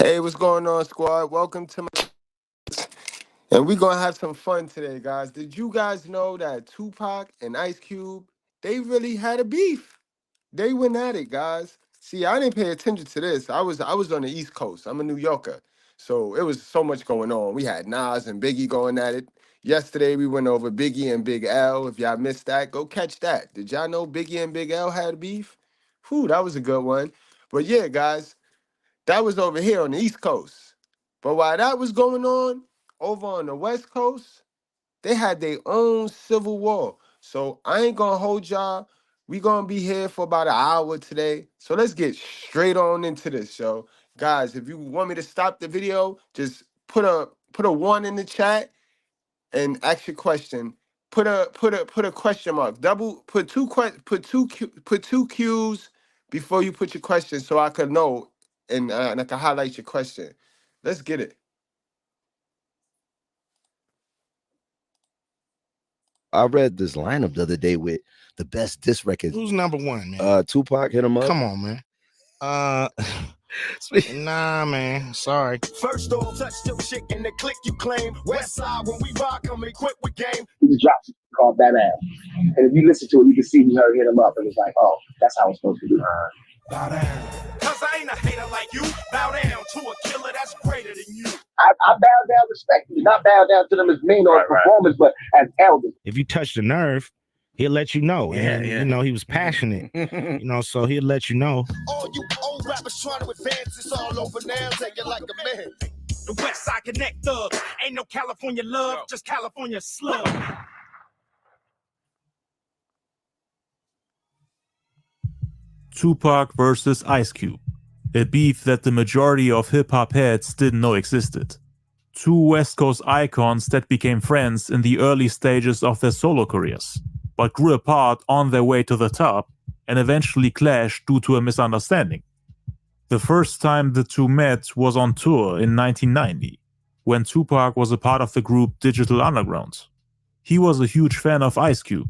Hey, what's going on, squad? Welcome to my... And we're going to have some fun today, guys. Did you guys know that Tupac and Ice Cube, they really had a beef? They went at it, guys. See, I didn't pay attention to this. I was on the East Coast. I'm a New Yorker. So it was so much going on. We had Nas and Biggie going at it. Yesterday, we went over Biggie and Big L. If y'all missed that, go catch that. Did y'all know Biggie and Big L had beef? Whew, that was a good one. But yeah, guys, that was over here on the East Coast. But while that was going on, over on the West Coast, they had their own civil war. So I ain't gonna hold y'all. We gonna be here for about an hour today. So let's get straight on into this show. Guys, if you want me to stop the video, just put a one in the chat and ask your question. Put a question mark. Double put two Q's before you put your question so I can know and I can highlight your question. Let's get it. I read this lineup the other day with the best diss records. Who's number one, man? Tupac hit him up. Come on, man. Nah, man. Sorry. First off, touch your chick and the click you claim. West side, when we rock, I'm equipped with game. He dropped it called That Ass. And if you listen to it, you can see he heard hit him up and it's like, oh, that's how it's supposed to be. Bow down. Cause I ain't a hater like you. Bow down to a killer that's greater than you. I bow down respectfully, not bow down to them as men or performers, but as elders. If you touch the nerve, he'll let you know. And, you know, he was passionate, so he'll let you know. All you old rappers trying to advance, it's all over now. Take it like a man. The West Side Connect thugs. Ain't no California love, just California slug. Tupac versus Ice Cube, a beef that the majority of hip-hop heads didn't know existed. Two West Coast icons that became friends in the early stages of their solo careers, but grew apart on their way to the top and eventually clashed due to a misunderstanding. The first time the two met was on tour in 1990, when Tupac was a part of the group Digital Underground. He was a huge fan of Ice Cube,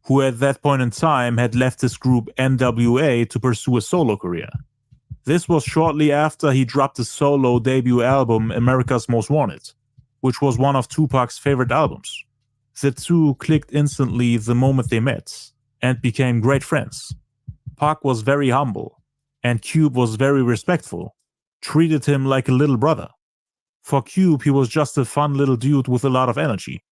who at that point in time had left his group NWA to pursue a solo career. This was shortly after he dropped his solo debut album America's Most Wanted, which was one of Tupac's favorite albums. The two clicked instantly the moment they met, and became great friends. Pac was very humble, and Cube was very respectful, treated him like a little brother. For Cube, he was just a fun little dude with a lot of energy.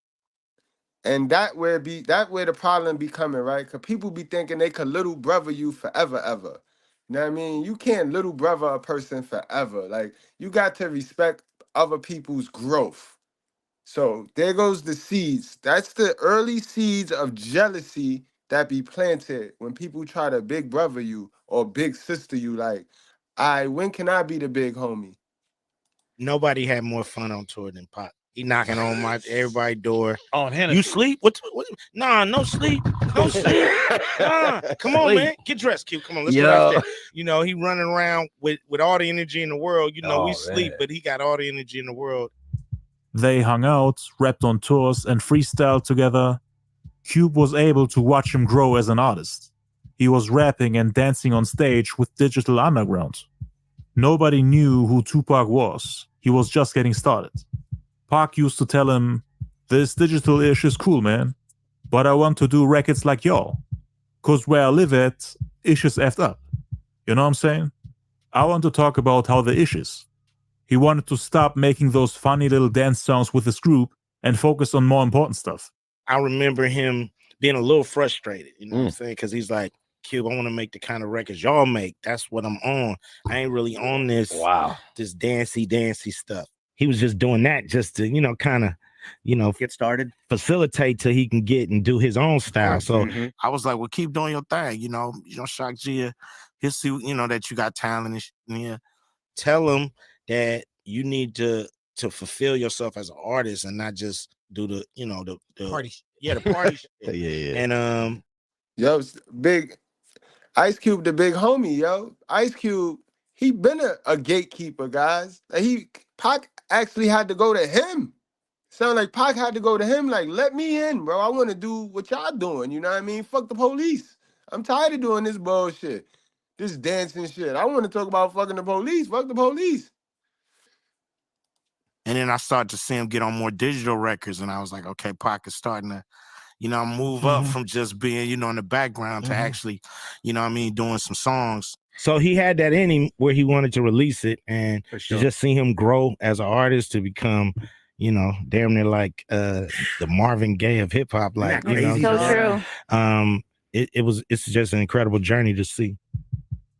And that where the problem be coming, right? Cause people be thinking they could little brother you forever, ever. You know what I mean? You can't little brother a person forever. Like, you got to respect other people's growth. So there goes the seeds. That's the early seeds of jealousy that be planted when people try to big brother you or big sister you. Like, when can I be the big homie? Nobody had more fun on tour than Pac. He knocking on everybody's door. On Hennessy. You sleep? What? Nah, no sleep. No sleep. Nah, come on, man. Get dressed, Q. Come on, let's go downstairs. You know, he running around with all the energy in the world. You know, we sleep, but he got all the energy in the world. They hung out, rapped on tours, and freestyled together. Cube was able to watch him grow as an artist. He was rapping and dancing on stage with Digital Underground. Nobody knew who Tupac was. He was just getting started. Pac used to tell him, "This digital ish is cool, man, but I want to do records like y'all. Cause where I live at, ish is effed up." You know what I'm saying? I want to talk about how the ish is. He wanted to stop making those funny little dance songs with his group and focus on more important stuff. I remember him being a little frustrated, you know what I'm saying? Because he's like, Cube, I want to make the kind of records y'all make. That's what I'm on. I ain't really on this, this dancey stuff. He was just doing that just to, kind of, get started, facilitate till he can get and do his own style. So I was like, well, keep doing your thing. Shock G, he'll see, that you got talent and here. Tell him that you need to fulfill yourself as an artist and not just do the party. Yeah, the party shit. Yeah. And Yo, big Ice Cube, the big homie, yo. Ice Cube, he been a gatekeeper, guys. Like Pac actually had to go to him. Sound like Pac had to go to him, like, let me in, bro. I want to do what y'all doing. You know what I mean? Fuck the police. I'm tired of doing this bullshit. This dancing shit. I want to talk about fucking the police. Fuck the police. And then I started to see him get on more digital records, and I was like, okay, Pac is starting to, move up from just being, in the background to actually, doing some songs. So he had that in him where he wanted to release it, and to just see him grow as an artist to become, damn near like the Marvin Gaye of hip hop, like So true. It's just an incredible journey to see.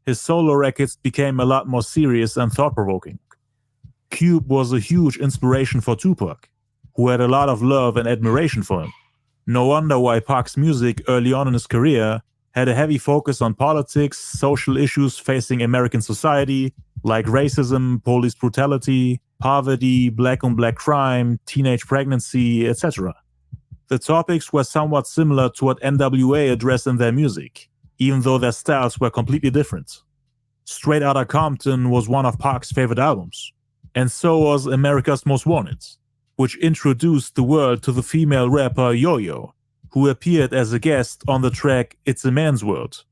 His solo records became a lot more serious and thought-provoking. Cube was a huge inspiration for Tupac, who had a lot of love and admiration for him. No wonder why Pac's music early on in his career had a heavy focus on politics, social issues facing American society, like racism, police brutality, poverty, black-on-black crime, teenage pregnancy, etc. The topics were somewhat similar to what NWA addressed in their music, even though their styles were completely different. Straight Outta Compton was one of Pac's favorite albums, and so was America's Most Wanted, which introduced the world to the female rapper Yo-Yo, who appeared as a guest on the track It's a Man's World.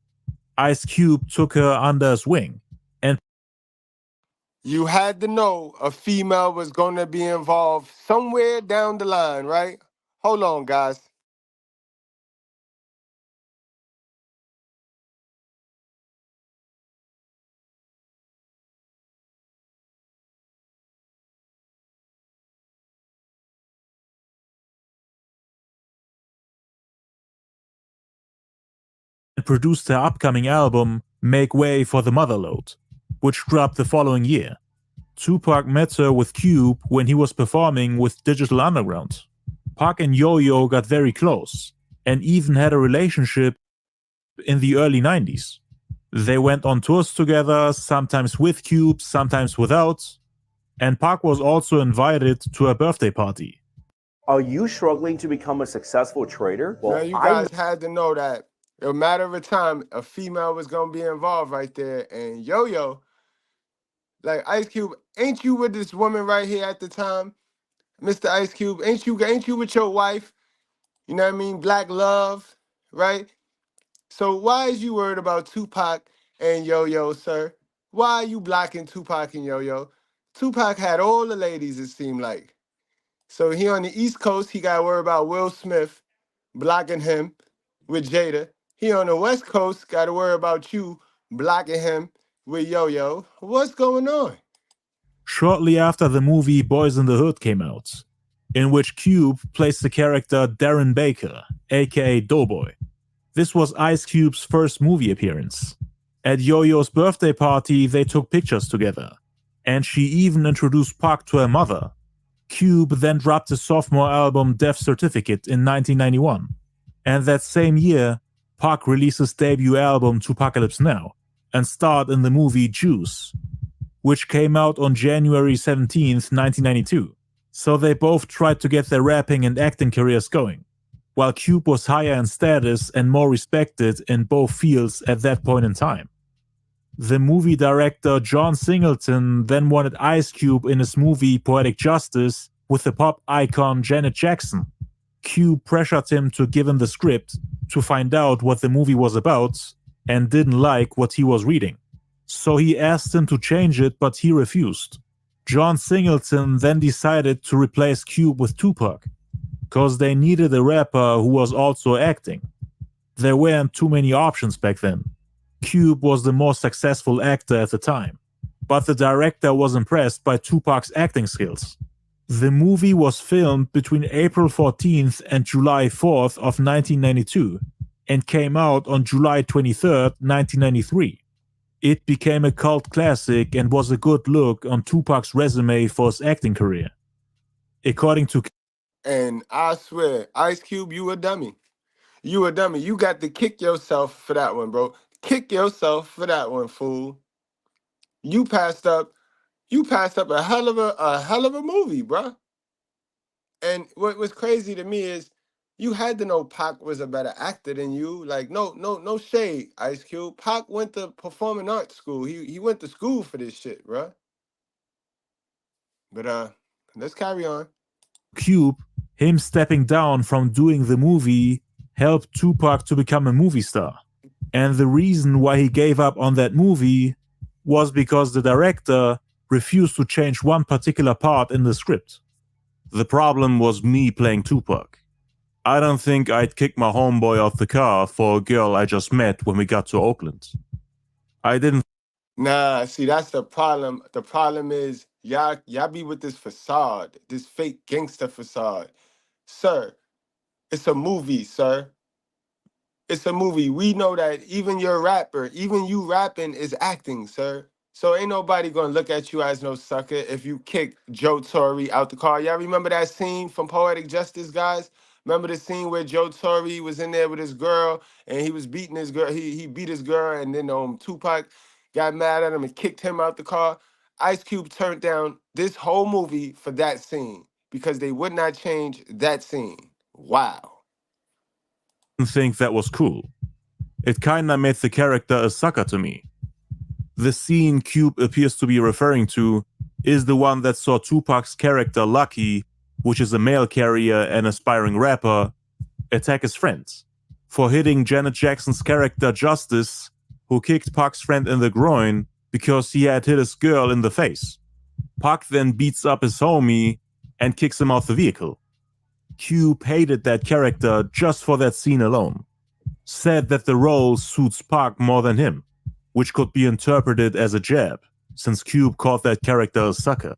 Ice Cube took her under his wing, and You had to know a female was going to be involved somewhere down the line, right? Hold on, guys. produced her upcoming album Make Way for the Motherlode, which dropped the following year. Tupac met her with Cube when he was performing with Digital Underground. Pac and Yo-Yo got very close, and even had a relationship in the early 90s. They went on tours together, sometimes with Cube, sometimes without, and Pac was also invited to a birthday party. Are you struggling to become a successful trader? Well, now you guys had to know that a matter of time, a female was going to be involved right there. And Yo-Yo, like Ice Cube, ain't you with this woman right here at the time? Mr. Ice Cube, ain't you with your wife? You know what I mean? Black love, right? So why is you worried about Tupac and Yo-Yo, sir? Why are you blocking Tupac and Yo-Yo? Tupac had all the ladies, it seemed like. So here on the East Coast, he got to worry about Will Smith blocking him with Jada. Here on the West Coast, got to worry about you blocking him with Yo-Yo. What's going on? Shortly after the movie Boys in the Hood came out, in which Cube plays the character Darren Baker, aka Doughboy. This was Ice Cube's first movie appearance. At Yo-Yo's birthday party, they took pictures together, and she even introduced Pac to her mother. Cube then dropped his sophomore album Death Certificate in 1991, and that same year, Pac released his debut album Tupacalypse Now, and starred in the movie Juice, which came out on January 17th, 1992. So they both tried to get their rapping and acting careers going, while Cube was higher in status and more respected in both fields at that point in time. The movie director John Singleton then wanted Ice Cube in his movie Poetic Justice with the pop icon Janet Jackson. Cube pressured him to give him the script to find out what the movie was about and didn't like what he was reading. So he asked him to change it, but he refused. John Singleton then decided to replace Cube with Tupac, because they needed a rapper who was also acting. There weren't too many options back then. Cube was the most successful actor at the time, but the director was impressed by Tupac's acting skills. The movie was filmed between April 14th and July 4th of 1992 and came out on July 23rd, 1993. It became a cult classic and was a good look on Tupac's resume for his acting career. According to... And I swear, Ice Cube, you a dummy. You a dummy. You got to kick yourself for that one, bro. Kick yourself for that one, fool. You passed up a hell of a movie, bro. And what was crazy to me is you had to know Pac was a better actor than you. Like, no shade, Ice Cube. Pac went to performing arts school. He went to school for this shit, bro. But let's carry on. Cube, him stepping down from doing the movie helped Tupac to become a movie star. And the reason why he gave up on that movie was because the director, refused to change one particular part in the script. The problem was me playing Tupac. I don't think I'd kick my homeboy off the car for a girl I just met when we got to Oakland. I didn't. Nah, see, that's the problem. The problem is y'all be with this facade, this fake gangster facade. Sir, it's a movie, sir. It's a movie. We know that even your rapper, even you rapping is acting, sir. So ain't nobody gonna look at you as no sucker if you kick Joe Torre out the car. Y'all remember that scene from Poetic Justice, guys? Remember the scene where Joe Torre was in there with his girl and he was beating his girl. He beat his girl, and then Tupac got mad at him and kicked him out the car. Ice Cube turned down this whole movie for that scene because they would not change that scene. Wow. Think that was cool. It kinda made the character a sucker to me. The scene Cube appears to be referring to is the one that saw Tupac's character Lucky, which is a mail carrier and aspiring rapper, attack his friends for hitting Janet Jackson's character Justice, who kicked Pac's friend in the groin because he had hit his girl in the face. Pac then beats up his homie and kicks him out the vehicle. Cube hated that character just for that scene alone. Said that the role suits Pac more than him, which could be interpreted as a jab, since Cube called that character a sucker.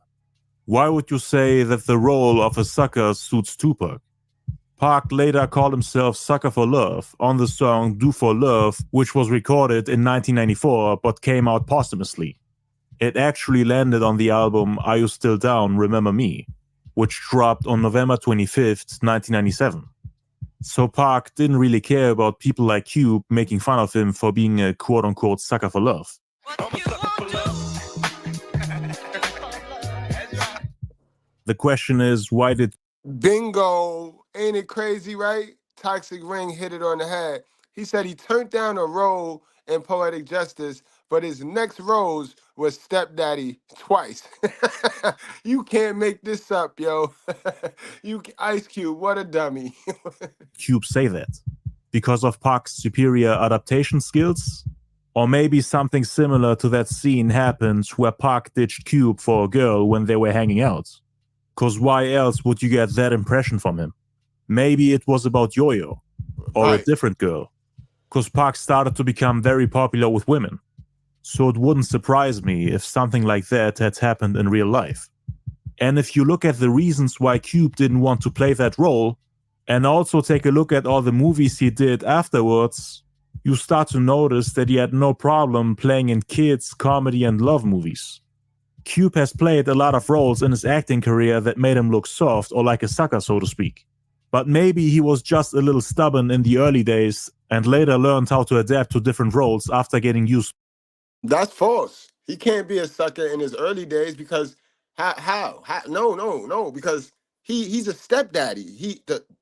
Why would you say that the role of a sucker suits Tupac? Pac later called himself Sucker for Love on the song Do for Love, which was recorded in 1994 but came out posthumously. It actually landed on the album Are You Still Down, Remember Me, which dropped on November 25th, 1997. So Pac didn't really care about people like Cube making fun of him for being a quote-unquote sucker for love. The question is, why did... Bingo! Ain't it crazy, right? Toxic Ring hit it on the head. He said he turned down a role in Poetic Justice, but his next roles was Stepdaddy twice. You can't make this up, yo. Ice Cube, what a dummy. Cube say that? Because of Pac's superior adaptation skills? Or maybe something similar to that scene happened where Pac ditched Cube for a girl when they were hanging out. Cause why else would you get that impression from him? Maybe it was about Yo-Yo, or a different girl. Cause Pac started to become very popular with women. So it wouldn't surprise me if something like that had happened in real life. And if you look at the reasons why Cube didn't want to play that role, and also take a look at all the movies he did afterwards, you start to notice that he had no problem playing in kids, comedy, and love movies. Cube has played a lot of roles in his acting career that made him look soft or like a sucker, so to speak. But maybe he was just a little stubborn in the early days and later learned how to adapt to different roles after getting used. That's false. He can't be a sucker in his early days because how? No, because he's a stepdaddy.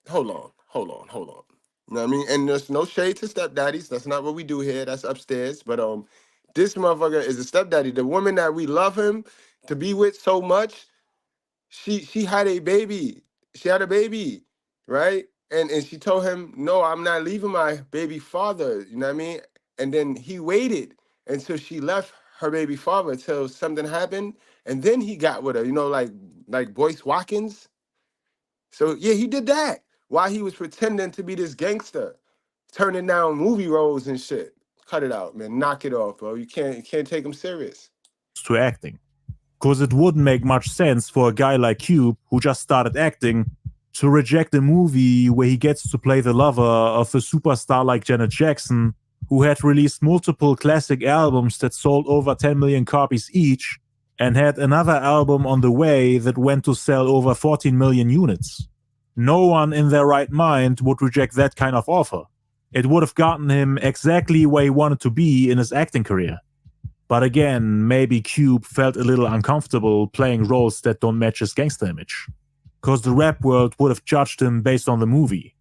Hold on. You know what I mean? And there's no shade to stepdaddies. That's not what we do here. That's upstairs. But this motherfucker is a stepdaddy. The woman that we love him to be with so much, she had a baby. She had a baby, right? And she told him, no, I'm not leaving my baby father. You know what I mean? And then he waited until she left her baby father until something happened. And then he got with her, you know, like Boyce Watkins. So yeah, he did that while he was pretending to be this gangster, turning down movie roles and shit. Cut it out, man. Knock it off, bro. You can't take him serious. To acting. Because it wouldn't make much sense for a guy like Cube, who just started acting, to reject a movie where he gets to play the lover of a superstar like Janet Jackson, who had released multiple classic albums that sold over 10 million copies each, and had another album on the way that went to sell over 14 million units. No one in their right mind would reject that kind of offer. It would have gotten him exactly where he wanted to be in his acting career. But again, maybe Cube felt a little uncomfortable playing roles that don't match his gangster image. Cause the rap world would have judged him based on the movie.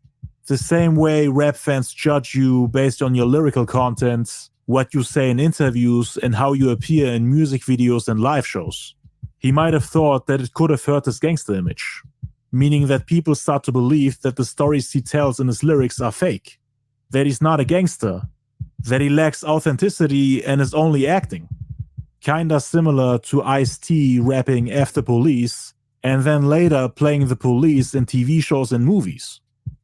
The same way rap fans judge you based on your lyrical content, what you say in interviews, and how you appear in music videos and live shows. He might have thought that it could have hurt his gangster image. Meaning that people start to believe that the stories he tells in his lyrics are fake. That he's not a gangster, that he lacks authenticity and is only acting. kinda similar to Ice-T rapping After Police, and then later playing the police in TV shows and movies.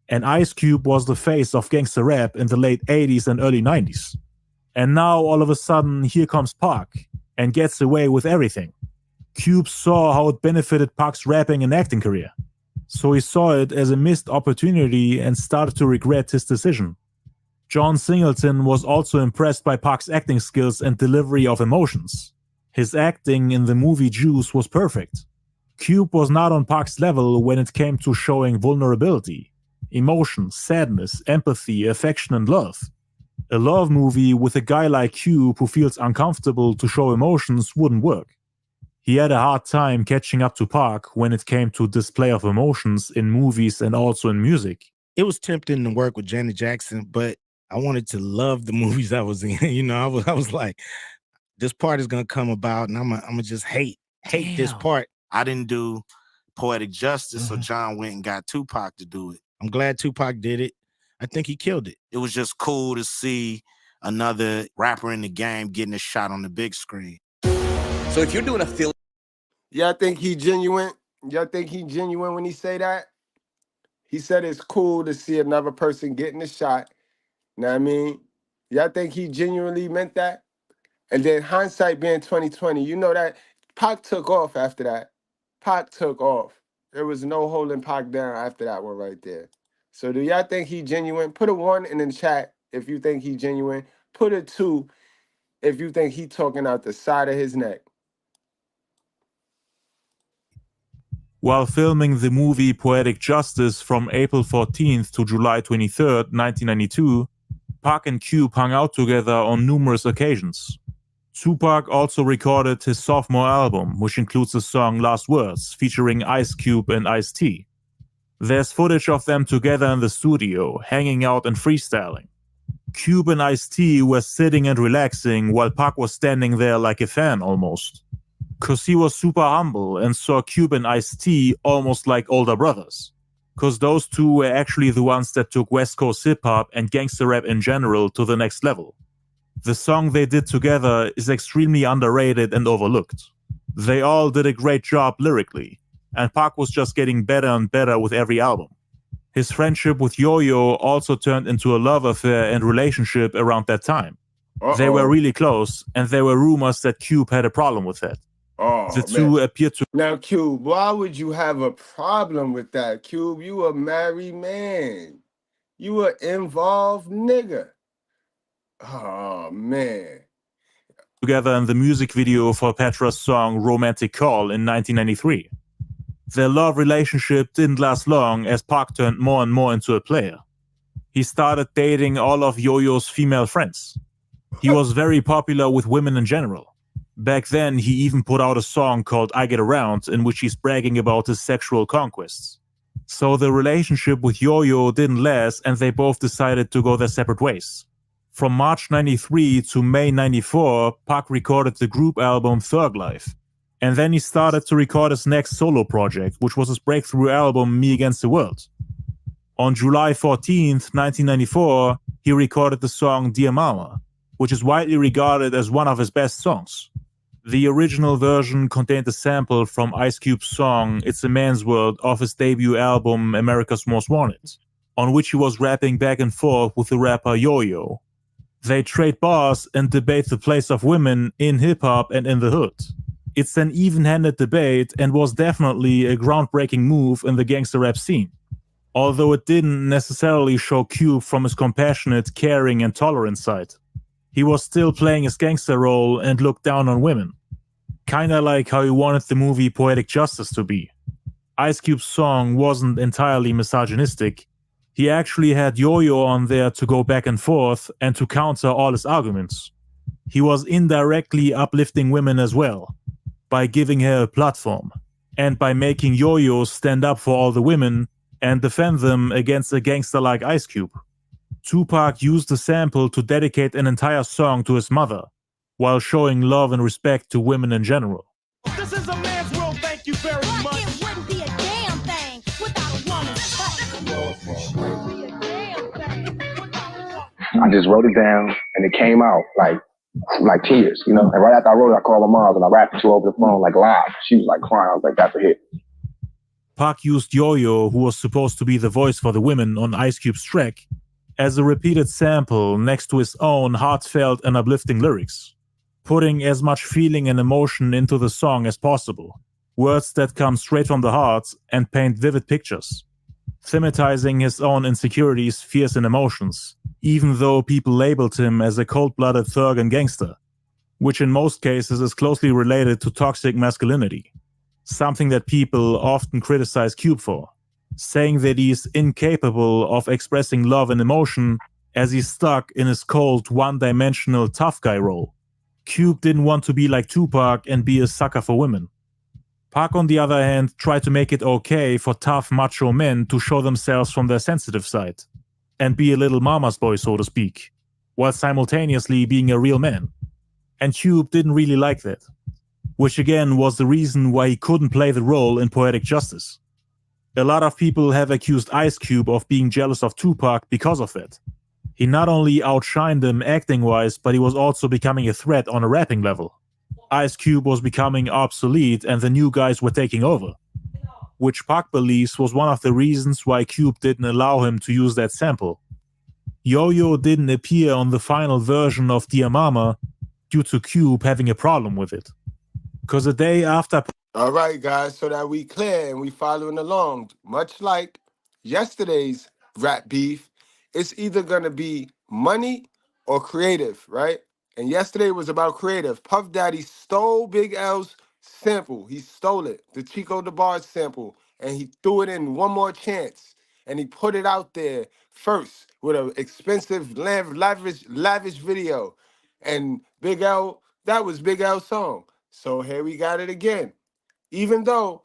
And Ice Cube was the face of gangster rap in the late 80s and early 90s. And now all of a sudden, here comes Pac, and gets away with everything. Cube saw how it benefited Pac's rapping and acting career. So he saw it as a missed opportunity and started to regret his decision. John Singleton was also impressed by Pac's acting skills and delivery of emotions. His acting in the movie Juice was perfect. Cube was not on Pac's level when it came to showing vulnerability, emotion, sadness, empathy, affection, and love. A love movie with a guy like Cube who feels uncomfortable to show emotions wouldn't work. He had a hard time catching up to Pac when it came to display of emotions in movies and also in music. It was tempting to work with Janet Jackson, but I wanted to love the movies I was in. You know, I was like, this part is gonna come about, and I'm gonna just hate this part. I didn't do Poetic Justice, so John went and got Tupac to do it. I'm glad Tupac did it. I think he killed it. It was just cool to see another rapper in the game getting a shot on the big screen. So if you're doing a film, Y'all think he genuine? Y'all think he genuine when he say that? He said it's cool to see another person getting a shot. Know what I mean? Y'all think he genuinely meant that? And then hindsight being 2020, you know that Pac took off after that. Pac took off. There was no holding Pac down after that one right there. So do y'all think he genuine? Put a 1 in the chat if you think he genuine. Put a 2 if you think he talking out the side of his neck. While filming the movie Poetic Justice from April 14th to July 23rd, 1992, Pac and Cube hung out together on numerous occasions. Tupac also recorded his sophomore album, which includes the song Last Words, featuring Ice Cube and Ice-T. There's footage of them together in the studio, hanging out and freestyling. Cube and Ice-T were sitting and relaxing while Pac was standing there like a fan almost. Cause he was super humble and saw Cube and Ice-T almost like older brothers. Cause those two were actually the ones that took West Coast hip-hop and gangster rap in general to the next level. The song they did together is extremely underrated and overlooked. They all did a great job lyrically, and Pac was just getting better and better with every album. His friendship with Yo-Yo also turned into a love affair and relationship around that time. They were really close, and there were rumors that Cube had a problem with that. The two appear to... Now, Cube, why would you have a problem with that, Cube? You a married man. You a involved nigga. Oh, man. Together in the music video for Petra's song Romantic Call in 1993. Their love relationship didn't last long as Pac turned more and more into a player. He started dating all of Yo-Yo's female friends. He was very popular with women in general. Back then, he even put out a song called I Get Around, in which he's bragging about his sexual conquests. So the relationship with Yo-Yo didn't last, and they both decided to go their separate ways. From March 93 to May 94, Pac recorded the group album Thug Life. And then he started to record his next solo project, which was his breakthrough album Me Against the World. On July 14th, 1994, he recorded the song Dear Mama, which is widely regarded as one of his best songs. The original version contained a sample from Ice Cube's song It's a Man's World off his debut album America's Most Wanted, on which he was rapping back and forth with the rapper Yo-Yo. They trade bars and debate the place of women in hip-hop and in the hood. It's an even-handed debate and was definitely a groundbreaking move in the gangster rap scene, although it didn't necessarily show Cube from his compassionate, caring, and tolerant side. He was still playing his gangster role and looked down on women. Kinda like how he wanted the movie Poetic Justice to be. Ice Cube's song wasn't entirely misogynistic. He actually had Yo-Yo on there to go back and forth and to counter all his arguments. He was indirectly uplifting women as well, by giving her a platform, and by making Yo-Yo stand up for all the women and defend them against a gangster like Ice Cube. Tupac used the sample to dedicate an entire song to his mother, while showing love and respect to women in general. This is a man's world, thank you very much. It wouldn't be a damn thing without a woman's touch. I just wrote it down and it came out. Like, like tears, you know. And right after I wrote it, I called my mom and I rapped it to her over the phone, like live. She was like crying. I was like, that's a hit. Pac used Yo-Yo, who was supposed to be the voice for the women on Ice Cube's track, as a repeated sample next to his own heartfelt and uplifting lyrics, putting as much feeling and emotion into the song as possible. Words that come straight from the heart and paint vivid pictures, thematizing his own insecurities, fears, and emotions, even though people labeled him as a cold-blooded thug and gangster, which in most cases is closely related to toxic masculinity, something that people often criticize Cube for, saying that he's incapable of expressing love and emotion as he's stuck in his cold, one-dimensional tough guy role. Cube didn't want to be like Tupac and be a sucker for women. Pac, on the other hand, tried to make it okay for tough macho men to show themselves from their sensitive side and be a little mama's boy, so to speak, while simultaneously being a real man. And Cube didn't really like that, which again was the reason why he couldn't play the role in Poetic Justice. A lot of people have accused Ice Cube of being jealous of Tupac because of that. He not only outshined him acting-wise, but he was also becoming a threat on a rapping level. Ice Cube was becoming obsolete and the new guys were taking over, which Pac believes was one of the reasons why Cube didn't allow him to use that sample. Yo-Yo didn't appear on the final version of Dear Mama due to Cube having a problem with it. Because a day after... All right, guys, so that we clear and we following along, much like yesterday's rap beef, it's either going to be money or creative, right? And yesterday was about creative. Puff Daddy stole Big L's sample. He stole it, the Chico DeBarge sample, and he threw it in One More Chance. And he put it out there first with an expensive, lavish video. And Big L, that was Big L's song. So here we got it again. Even though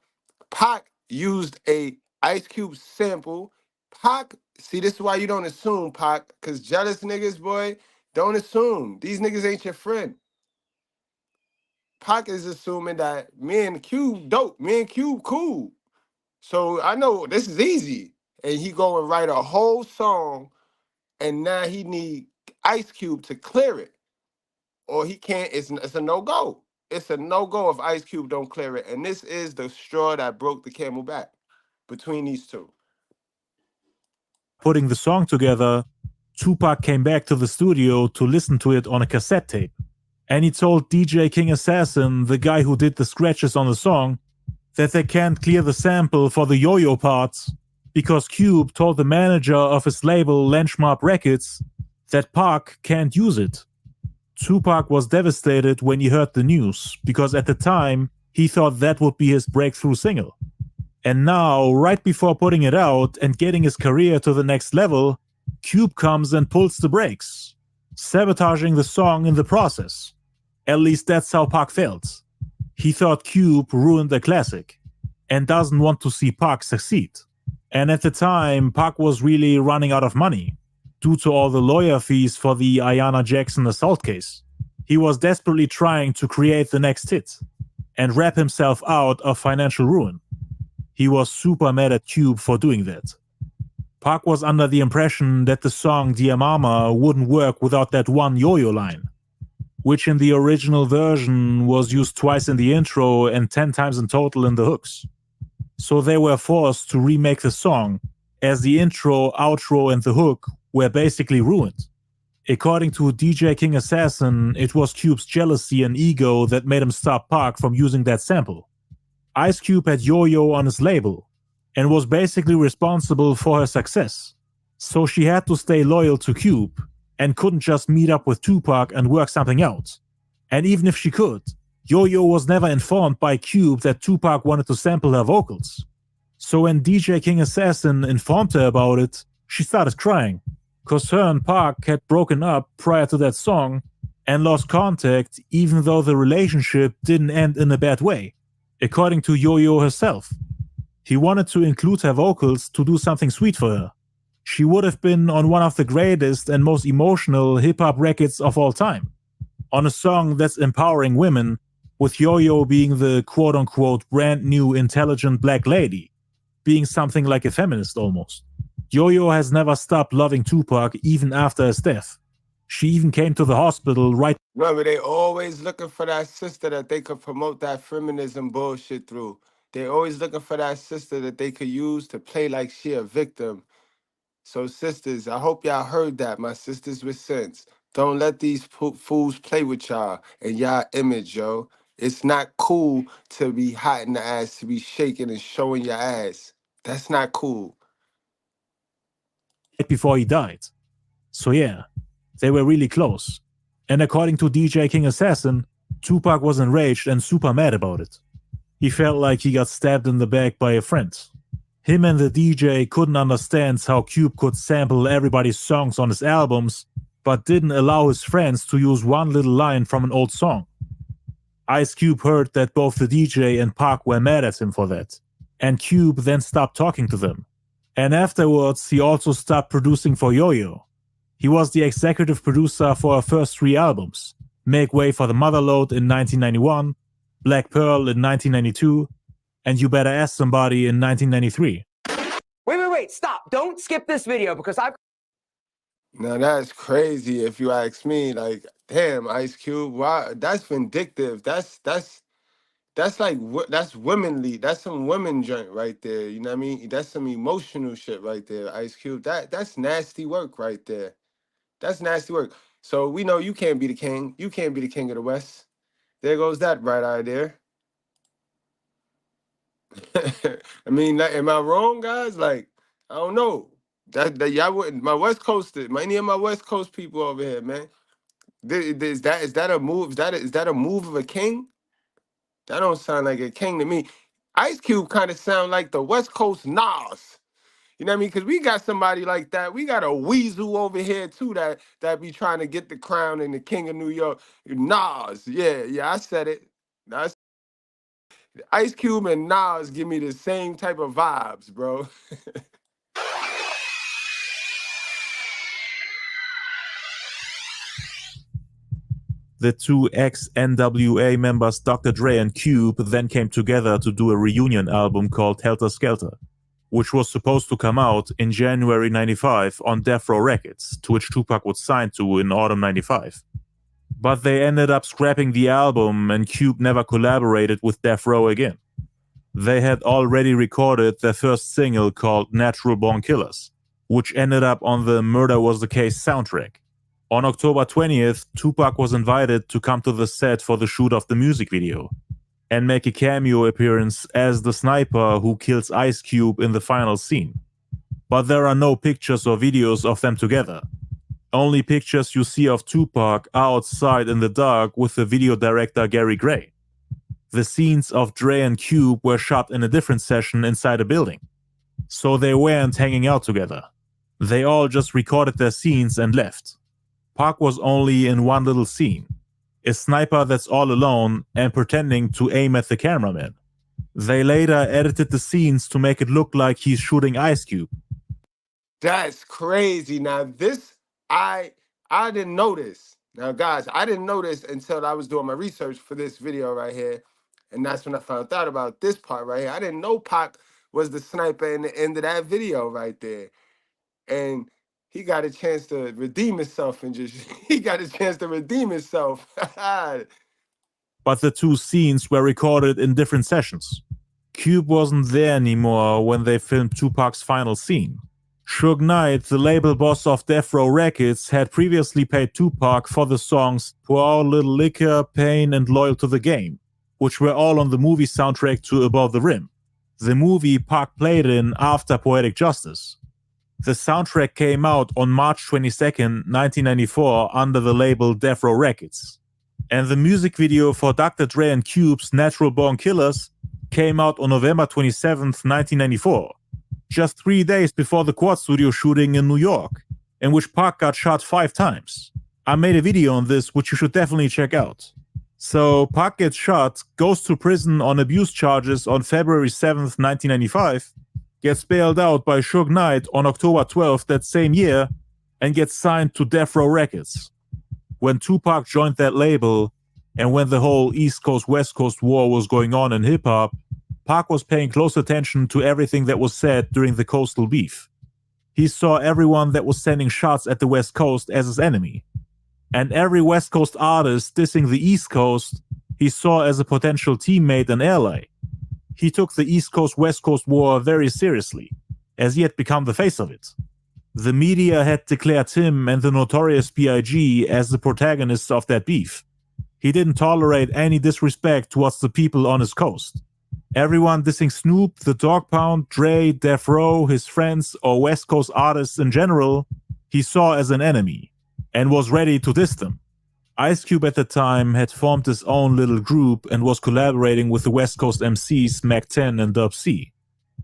Pac used a Ice Cube sample, Pac, see, this is why you don't assume, Pac, because jealous niggas, boy, don't assume. These niggas ain't your friend. Pac is assuming that me and Cube dope, me and Cube cool. So I know this is easy. And he go and write a whole song, and now he need Ice Cube to clear it. Or he can't, it's a no-go. It's a no-go if Ice Cube don't clear it. And this is the straw that broke the camel back between these two. Putting the song together, Tupac came back to the studio to listen to it on a cassette tape. And he told DJ King Assassin, the guy who did the scratches on the song, that they can't clear the sample for the yo-yo parts because Cube told the manager of his label Lenchmark Records that Pac can't use it. Tupac was devastated when he heard the news because at the time he thought that would be his breakthrough single. And now, right before putting it out and getting his career to the next level, Cube comes and pulls the brakes, sabotaging the song in the process. At least that's how Pac felt. He thought Cube ruined the classic and doesn't want to see Pac succeed. And at the time, Pac was really running out of money due to all the lawyer fees for the Ayanna Jackson assault case. He was desperately trying to create the next hit and rap himself out of financial ruin. He was super mad at Cube for doing that. Pac was under the impression that the song Dear Mama wouldn't work without that one yo-yo line, which in the original version was used twice in the intro and 10 times in total in the hooks. So they were forced to remake the song, as the intro, outro, and the hook were basically ruined. According to DJ King Assassin, it was Cube's jealousy and ego that made him stop Pac from using that sample. Ice Cube had Yo-Yo on his label and was basically responsible for her success, so she had to stay loyal to Cube and couldn't just meet up with Tupac and work something out. And even if she could, Yo-Yo was never informed by Cube that Tupac wanted to sample her vocals. So when DJ King Assassin informed her about it, she started crying, cause her and Pac had broken up prior to that song and lost contact even though the relationship didn't end in a bad way, according to Yo-Yo herself. He wanted to include her vocals to do something sweet for her. She would have been on one of the greatest and most emotional hip-hop records of all time, on a song that's empowering women, with Yo-Yo being the quote-unquote brand new intelligent black lady, being something like a feminist almost. Yo-Yo has never stopped loving Tupac even after his death. She even came to the hospital right. Remember, they always looking for that sister that they could promote that feminism bullshit through. They always looking for that sister that they could use to play like she a victim. So sisters, I hope y'all heard that, my sisters with sense. Don't let these fools play with y'all and y'all image, yo. It's not cool to be hot in the ass, to be shaking and showing your ass. That's not cool. Before he died. So yeah, they were really close. And according to DJ King Assassin, Tupac was enraged and super mad about it. He felt like he got stabbed in the back by a friend. Him and the DJ couldn't understand how Cube could sample everybody's songs on his albums, but didn't allow his friends to use one little line from an old song. Ice Cube heard that both the DJ and Pac were mad at him for that, and Cube then stopped talking to them. And afterwards, he also stopped producing for Yo-Yo. He was the executive producer for her first 3 albums, Make Way for the Motherlode in 1991, Black Pearl in 1992, and You Better Ask Somebody in 1993. Wait, stop. Don't skip this video because I've... Now that's crazy if you ask me. Like, damn, Ice Cube, why? That's vindictive. That's like, that's womanly. That's some women joint right there. You know what I mean? That's some emotional shit right there, Ice Cube. That's nasty work right there. That's nasty work. So we know you can't be the king. You can't be the king of the West. There goes that bright eye there. I mean, am I wrong, guys? Like, I don't know. That y'all wouldn't. My West Coast, any of my West Coast people over here, man. Is that a move? Is that a move of a king? That don't sound like a king to me. Ice Cube kind of sound like the West Coast Nas. You know what I mean? Because we got somebody like that. We got a weasel over here too that be trying to get the crown and the king of New York. Nas, yeah, I said it. Ice Cube and Nas give me the same type of vibes, bro. The 2 ex-NWA members Dr. Dre and Cube then came together to do a reunion album called Helter Skelter, which was supposed to come out in January 95 on Death Row Records, to which Tupac was signed to in autumn 95. But they ended up scrapping the album and Cube never collaborated with Death Row again. They had already recorded their first single called Natural Born Killers, which ended up on the Murder Was the Case soundtrack. On October 20th, Tupac was invited to come to the set for the shoot of the music video and make a cameo appearance as the sniper who kills Ice Cube in the final scene. But there are no pictures or videos of them together. Only pictures you see of Tupac are outside in the dark with the video director Gary Gray. The scenes of Dre and Cube were shot in a different session inside a building, so they weren't hanging out together. They all just recorded their scenes and left. Pac was only in one little scene, a sniper that's all alone and pretending to aim at the cameraman. They later edited the scenes to make it look like he's shooting Ice Cube. That's crazy. Now this, I didn't know this. Now guys, I didn't know this until I was doing my research for this video right here. And that's when I found out about this part right here. I didn't know Pac was the sniper in the end of that video right there. And he got a chance to redeem himself and he got a chance to redeem himself. But the 2 scenes were recorded in different sessions. Cube wasn't there anymore when they filmed Tupac's final scene. Suge Knight, the label boss of Death Row Records, had previously paid Tupac for the songs Pour Out a Little Liquor, Pain, and Loyal to the Game, which were all on the movie soundtrack to Above the Rim, the movie Pac played in after Poetic Justice. The soundtrack came out on March 22nd, 1994 under the label Death Row Records. And the music video for Dr. Dre and Cube's Natural Born Killers came out on November 27th, 1994, just 3 days before the Quad Studio shooting in New York, in which Pac got shot 5 times. I made a video on this, which you should definitely check out. So Pac gets shot, goes to prison on abuse charges on February 7th, 1995, gets bailed out by Suge Knight on October 12th that same year, and gets signed to Death Row Records. When Tupac joined that label, and when the whole East Coast-West Coast war was going on in hip-hop, Pac was paying close attention to everything that was said during the coastal beef. He saw everyone that was sending shots at the West Coast as his enemy. And every West Coast artist dissing the East Coast he saw as a potential teammate and ally. He took the East Coast-West Coast war very seriously, as he had become the face of it. The media had declared him and the Notorious B.I.G. as the protagonists of that beef. He didn't tolerate any disrespect towards the people on his coast. Everyone dissing Snoop, the Dog Pound, Dre, Death Row, his friends, or West Coast artists in general, he saw as an enemy, and was ready to diss them. Ice Cube at the time had formed his own little group and was collaborating with the West Coast MCs Mac 10 and Dub C,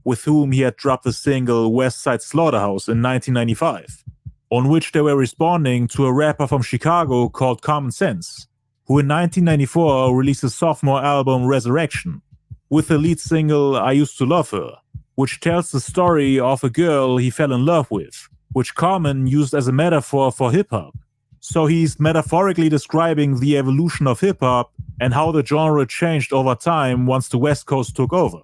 with whom he had dropped the single West Side Slaughterhouse in 1995, on which they were responding to a rapper from Chicago called Common Sense, who in 1994 released his sophomore album Resurrection, with the lead single I Used to Love Her, which tells the story of a girl he fell in love with, which Common used as a metaphor for hip-hop. So he's metaphorically describing the evolution of hip-hop and how the genre changed over time once the West Coast took over.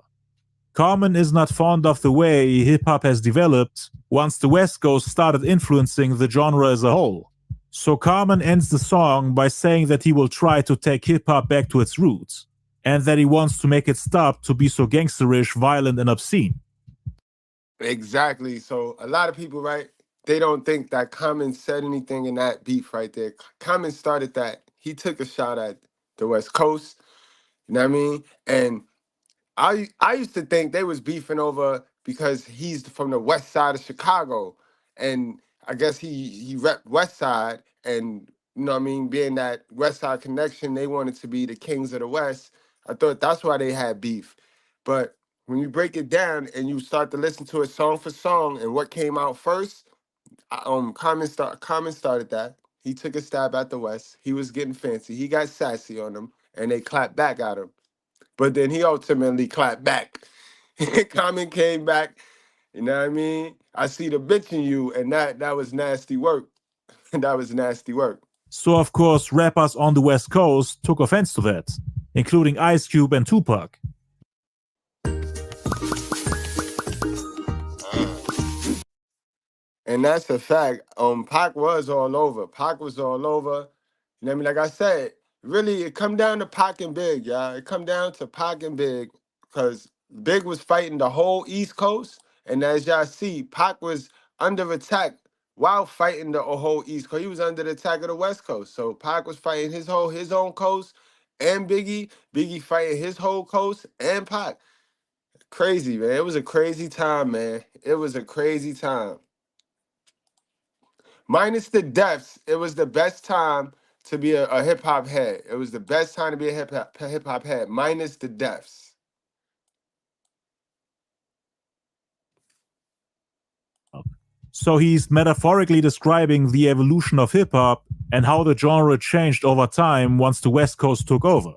Common is not fond of the way hip-hop has developed once the West Coast started influencing the genre as a whole. So Common ends the song by saying that he will try to take hip-hop back to its roots, and that he wants to make it stop to be so gangsterish, violent, and obscene. Exactly. So a lot of people, right, they don't think that Common said anything in that beef right there. Common started that. He took a shot at the West Coast. You know what I mean? And I used to think they was beefing over because he's from the west side of Chicago. And I guess he rep West Side, and you know what I mean, being that West Side connection, they wanted to be the kings of the West. I thought that's why they had beef. But when you break it down and you start to listen to it song for song and what came out first, Common started that. He took a stab at the West. He was getting fancy. He got sassy on them, and they clapped back at him. But then he ultimately clapped back. Common came back. You know what I mean? I see the bitch in you, and that was nasty work. That was nasty work. So of course, rappers on the West Coast took offense to that, including Ice Cube and Tupac. And that's a fact. Pac was all over. Pac was all over. You know what I mean? Like I said, really, it come down to Pac and Big, y'all. It come down to Pac and Big, because Big was fighting the whole East Coast, and as y'all see, Pac was under attack while fighting the whole East Coast. He was under the attack of the West Coast. So Pac was fighting his own coast, and Biggie fighting his whole coast, and Pac. Crazy, man. It was a crazy time, man. It was a crazy time. Minus the deaths, it was the best time to be a hip hop head. It was the best time to be a hip hop head, minus the deaths. So he's metaphorically describing the evolution of hip hop and how the genre changed over time once the West Coast took over.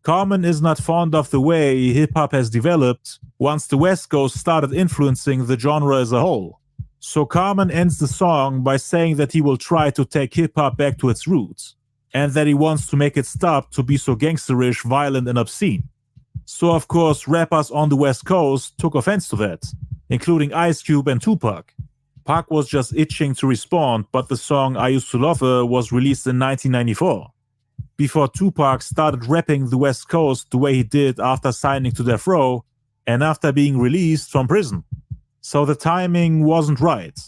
Common is not fond of the way hip hop has developed once the West Coast started influencing the genre as a whole. So Common ends the song by saying that he will try to take hip-hop back to its roots, and that he wants to make it stop to be so gangsterish, violent, and obscene. So of course, rappers on the West Coast took offense to that, including Ice Cube and Tupac. Pac was just itching to respond, but the song I Used to Love Her was released in 1994, before Tupac started rapping the West Coast the way he did after signing to Death Row, and after being released from prison. So the timing wasn't right.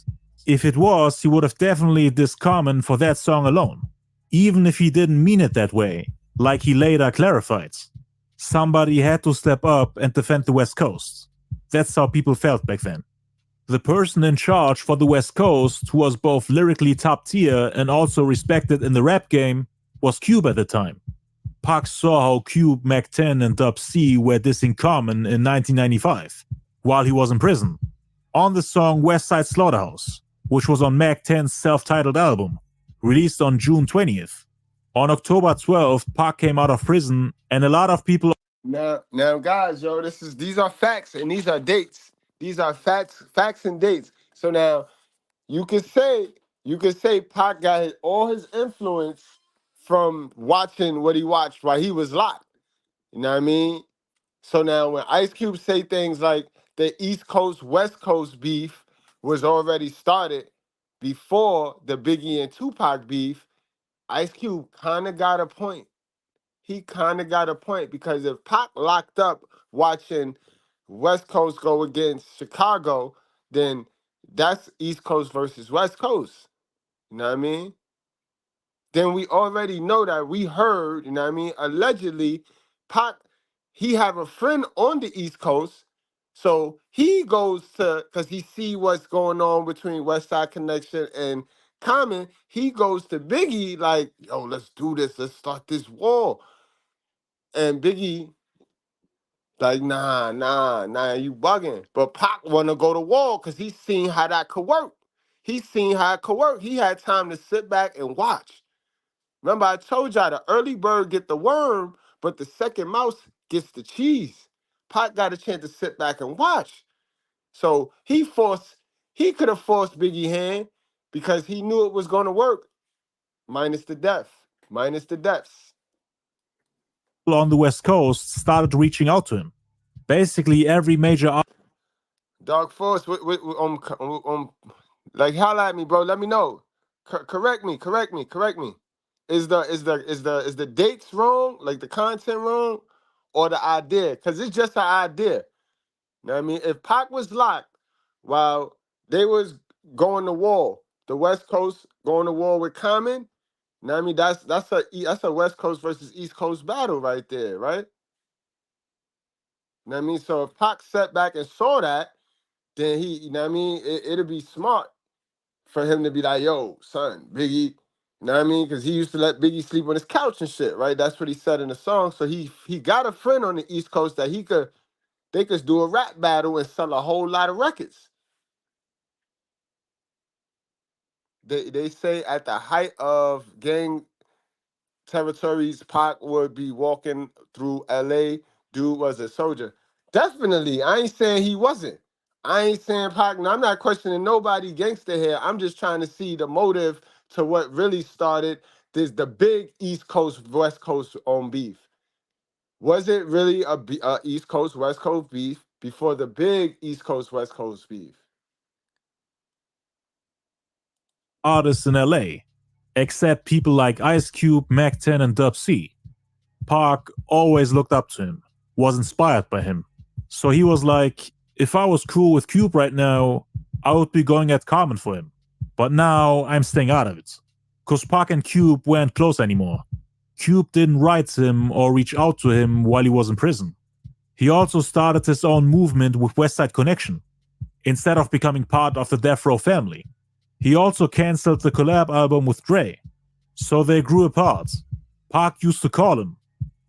If it was, he would have definitely dissed Common for that song alone, even if he didn't mean it that way, like he later clarified. Somebody had to step up and defend the West Coast. That's how people felt back then. The person in charge for the West Coast, who was both lyrically top tier and also respected in the rap game, was Cube at the time. Pac saw how Cube, Mac 10, and Dub C were dissing Common in 1995, while he was in prison, on the song West Side Slaughterhouse, which was on Mac 10's self-titled album, released on June 20th. On October 12th, Pac came out of prison, and a lot of people... Now, guys, yo, these are facts, and these are dates. These are facts and dates. So now, you could say Pac got all his influence from watching what he watched while he was locked. You know what I mean? So now, when Ice Cube say things like the East Coast, West Coast beef was already started before the Biggie and Tupac beef, Ice Cube kind of got a point. He kind of got a point because if Pac locked up watching West Coast go against Chicago, then that's East Coast versus West Coast. You know what I mean? Then we already know that we heard, you know what I mean? Allegedly, Pac, he have a friend on the East Coast. So he goes to, because he see what's going on between West Side Connection and Common, he goes to Biggie like, yo, let's do this. Let's start this war. And Biggie, like, nah, you bugging. But Pac want to go to war because he's seen how that could work. He's seen how it could work. He had time to sit back and watch. Remember, I told y'all the early bird get the worm, but the second mouse gets the cheese. Pac got a chance to sit back and watch. So he could have forced Biggie hand because he knew it was going to work, minus the deaths. On the West Coast started reaching out to him. Basically, every major Dark Force, like holla at me, bro. Let me know. Correct me. Is the dates wrong? Like the content wrong, or the idea? Because it's just an idea. You know what I mean? If Pac was locked while they was going to war, the West Coast going to war with Common, you know what I mean? That's a West Coast versus East Coast battle right there, right? You know what I mean? So if Pac sat back and saw that, then he, you know what I mean? It'll be smart for him to be like, yo, son, Biggie, you know what I mean? Because he used to let Biggie sleep on his couch and shit, right? That's what he said in the song. So he got a friend on the East Coast that they could do a rap battle and sell a whole lot of records. They say at the height of gang territories, Pac would be walking through LA. Dude was a soldier. Definitely. I ain't saying he wasn't. I ain't saying Pac. I'm not questioning nobody gangster here. I'm just trying to see the motive to what really started the big East Coast, West Coast on beef. Was it really a East Coast, West Coast beef before the big East Coast, West Coast beef? artists in LA, except people like Ice Cube, Mac 10, and Dub C. Pac always looked up to him, was inspired by him. So he was like, if I was cool with Cube right now, I would be going at Common for him. But now I'm staying out of it. Cause Pac and Cube weren't close anymore. Cube didn't write him or reach out to him while he was in prison. He also started his own movement with Westside Connection, instead of becoming part of the Death Row family. He also cancelled the collab album with Dre. So they grew apart. Pac used to call him,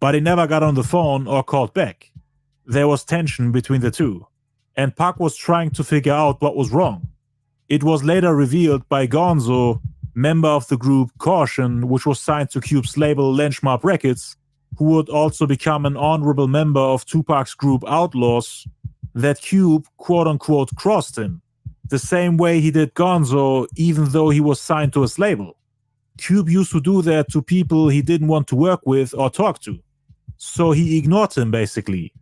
but he never got on the phone or called back. There was tension between the two, and Pac was trying to figure out what was wrong. It was later revealed by Gonzo, member of the group Caution, which was signed to Cube's label Lenchmark Records, who would also become an honorable member of Tupac's group Outlaws, that Cube quote-unquote crossed him, the same way he did Gonzo even though he was signed to his label. Cube used to do that to people he didn't want to work with or talk to. So he ignored him basically,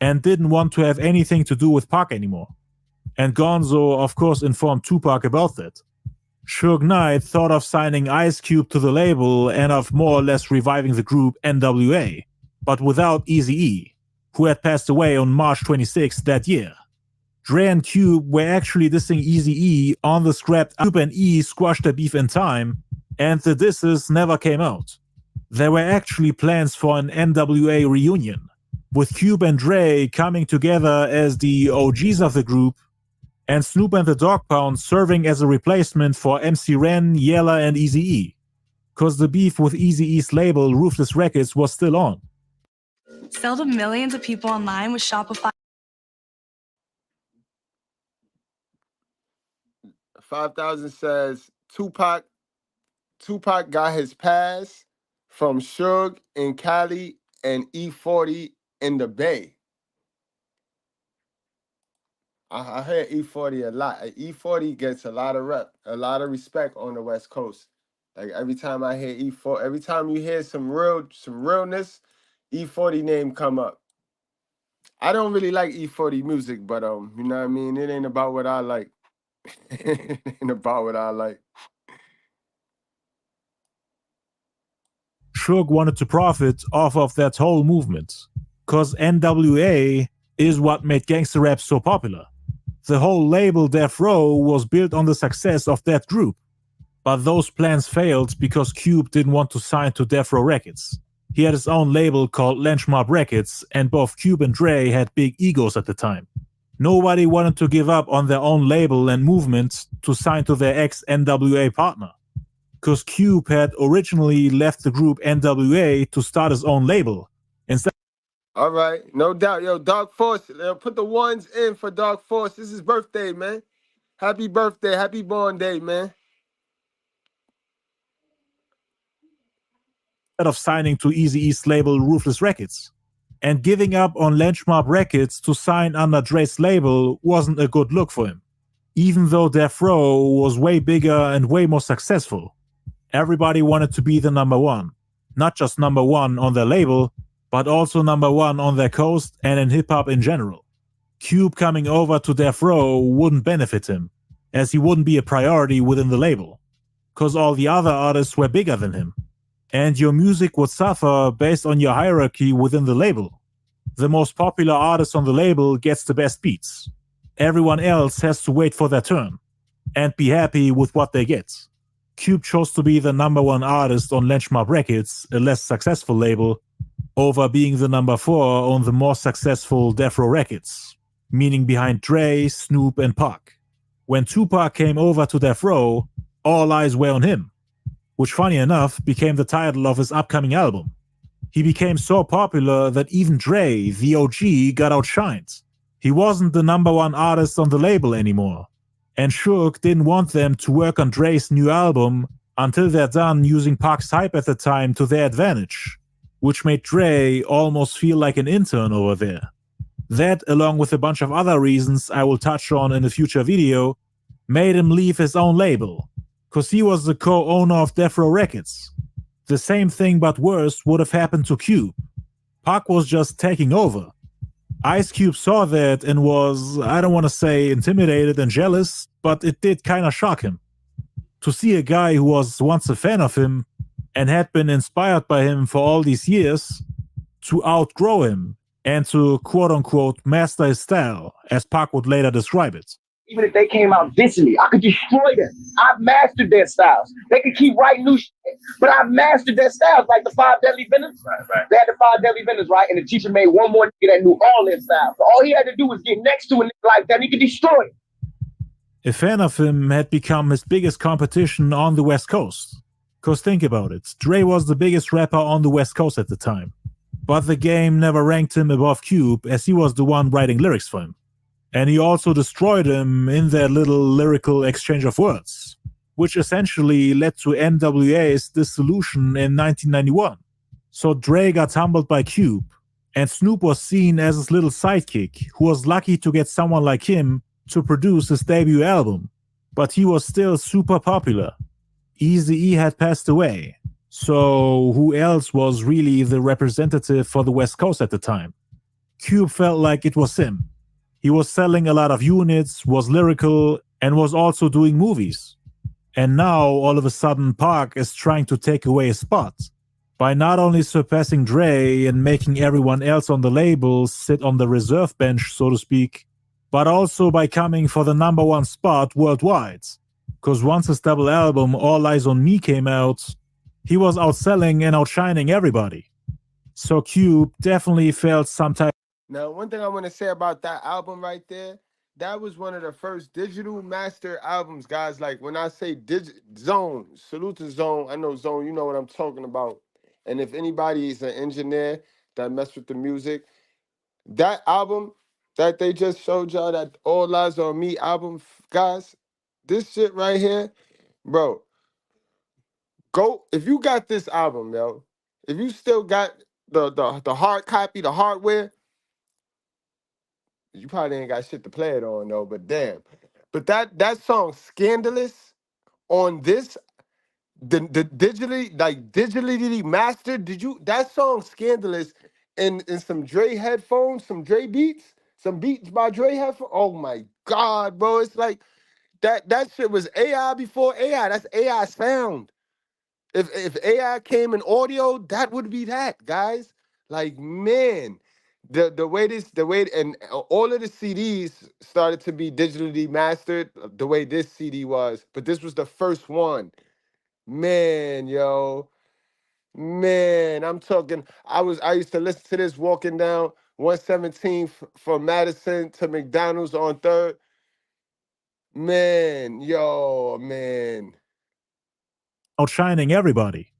and didn't want to have anything to do with Pac anymore. And Gonzo of course informed Tupac about that. Suge Knight thought of signing Ice Cube to the label and of more or less reviving the group NWA, but without Eazy-E, who had passed away on March 26th that year. Dre and Cube were actually dissing Eazy-E on the scrapped Cube and E squashed their beef in time, and the disses never came out. There were actually plans for an NWA reunion, with Cube and Dre coming together as the OGs of the group, and Snoop and the Dogg Pound serving as a replacement for MC Ren, Yella, and Eazy-E, cause the beef with Eazy-E's label Ruthless Records was still on. Sell to millions of people online with Shopify. 5,000 says Tupac got his pass from Suge in Cali and E40 in the Bay. I hear E40 a lot. E40 gets a lot of respect on the West Coast. Like every time I hear E40, every time you hear some realness, E40 name come up. I don't really like E40 music, but you know what I mean? It ain't about what I like. It ain't about what I like. Suge wanted to profit off of that whole movement, cause NWA is what made gangster rap so popular. The whole label Death Row was built on the success of that group. But those plans failed because Cube didn't want to sign to Death Row Records. He had his own label called Lynch Mob Records, and both Cube and Dre had big egos at the time. Nobody wanted to give up on their own label and movement to sign to their ex-NWA partner. Because Cube had originally left the group NWA to start his own label. Instead, all right, no doubt. Yo, Dark Force, put the ones in for Dark Force. This is his birthday, man. Happy birthday, happy born day, man. of signing to Eazy-E's label Ruthless Records. And giving up on Lynch Mob Records to sign under Dre's label wasn't a good look for him. Even though Death Row was way bigger and way more successful, everybody wanted to be the number one. Not just number one on their label, but also number one on their coast and in hip-hop in general. Cube coming over to Death Row wouldn't benefit him, as he wouldn't be a priority within the label, cause all the other artists were bigger than him. And your music would suffer based on your hierarchy within the label. The most popular artist on the label gets the best beats. Everyone else has to wait for their turn and be happy with what they get. Cube chose to be the number one artist on Lynch Mob Records, a less successful label, over being the number 4 on the more successful Death Row Records, meaning behind Dre, Snoop, and Pac. When Tupac came over to Death Row, all eyes were on him, which funny enough became the title of his upcoming album. He became so popular that even Dre, the OG, got outshined. He wasn't the number one artist on the label anymore, and Suge didn't want them to work on Dre's new album until they're done using Pac's hype at the time to their advantage, which made Dre almost feel like an intern over there. That, along with a bunch of other reasons I will touch on in a future video, made him leave his own label, cause he was the co-owner of Death Row Records. The same thing but worse would have happened to Cube. Pac was just taking over. Ice Cube saw that and was, I don't want to say intimidated and jealous, but it did kinda shock him. To see a guy who was once a fan of him and had been inspired by him for all these years, to outgrow him and to quote-unquote master his style, as Pac would later describe it. Even if they came out dissing me, I could destroy them. I've mastered their styles. They could keep writing new shit, but I've mastered their styles, like the 5 Deadly Venoms. Right. They had the 5 Deadly Venoms, right? And the teacher made one more nigga that knew all their styles. So all he had to do was get next to a nigga like that, and he could destroy it. A fan of him had become his biggest competition on the West Coast. Cause think about it, Dre was the biggest rapper on the West Coast at the time. But the game never ranked him above Cube, as he was the one writing lyrics for him. And he also destroyed him in their little lyrical exchange of words, which essentially led to NWA's dissolution in 1991. So Dre got humbled by Cube, and Snoop was seen as his little sidekick, who was lucky to get someone like him to produce his debut album. But he was still super popular. Eazy-E had passed away, so who else was really the representative for the West Coast at the time? Cube felt like it was him. He was selling a lot of units, was lyrical, and was also doing movies. And now, all of a sudden, Pac is trying to take away his spot by not only surpassing Dre and making everyone else on the label sit on the reserve bench, so to speak, but also by coming for the number one spot worldwide. Because once his double album, All Eyes on Me, came out, he was outselling and outshining everybody. So Cube definitely felt some type. Now, one thing I want to say about that album right there, that was one of the first digital master albums, guys. Like when I say Zone, salute to Zone. I know Zone, you know what I'm talking about. And if anybody is an engineer that mess with the music, that album that they just showed y'all, that All Eyes on Me album, guys, this shit right here, bro, go, if you got this album, yo, if you still got the hard copy, the hardware, you probably ain't got shit to play it on though, but damn. But that song Scandalous on this, the digitally mastered, that song Scandalous in some Dre headphones, some Dre beats, some beats by Dre headphones. Oh my God, bro. It's like that shit was AI before AI. That's AI sound. If AI came in audio, that would be that, guys. Like, man, the way and all of the CDs started to be digitally mastered the way this CD was, but this was the first one. Man, yo. Man, I'm talking. I used to listen to this walking down 117 from Madison to McDonald's on 3rd. Man, yo, man. Outshining everybody.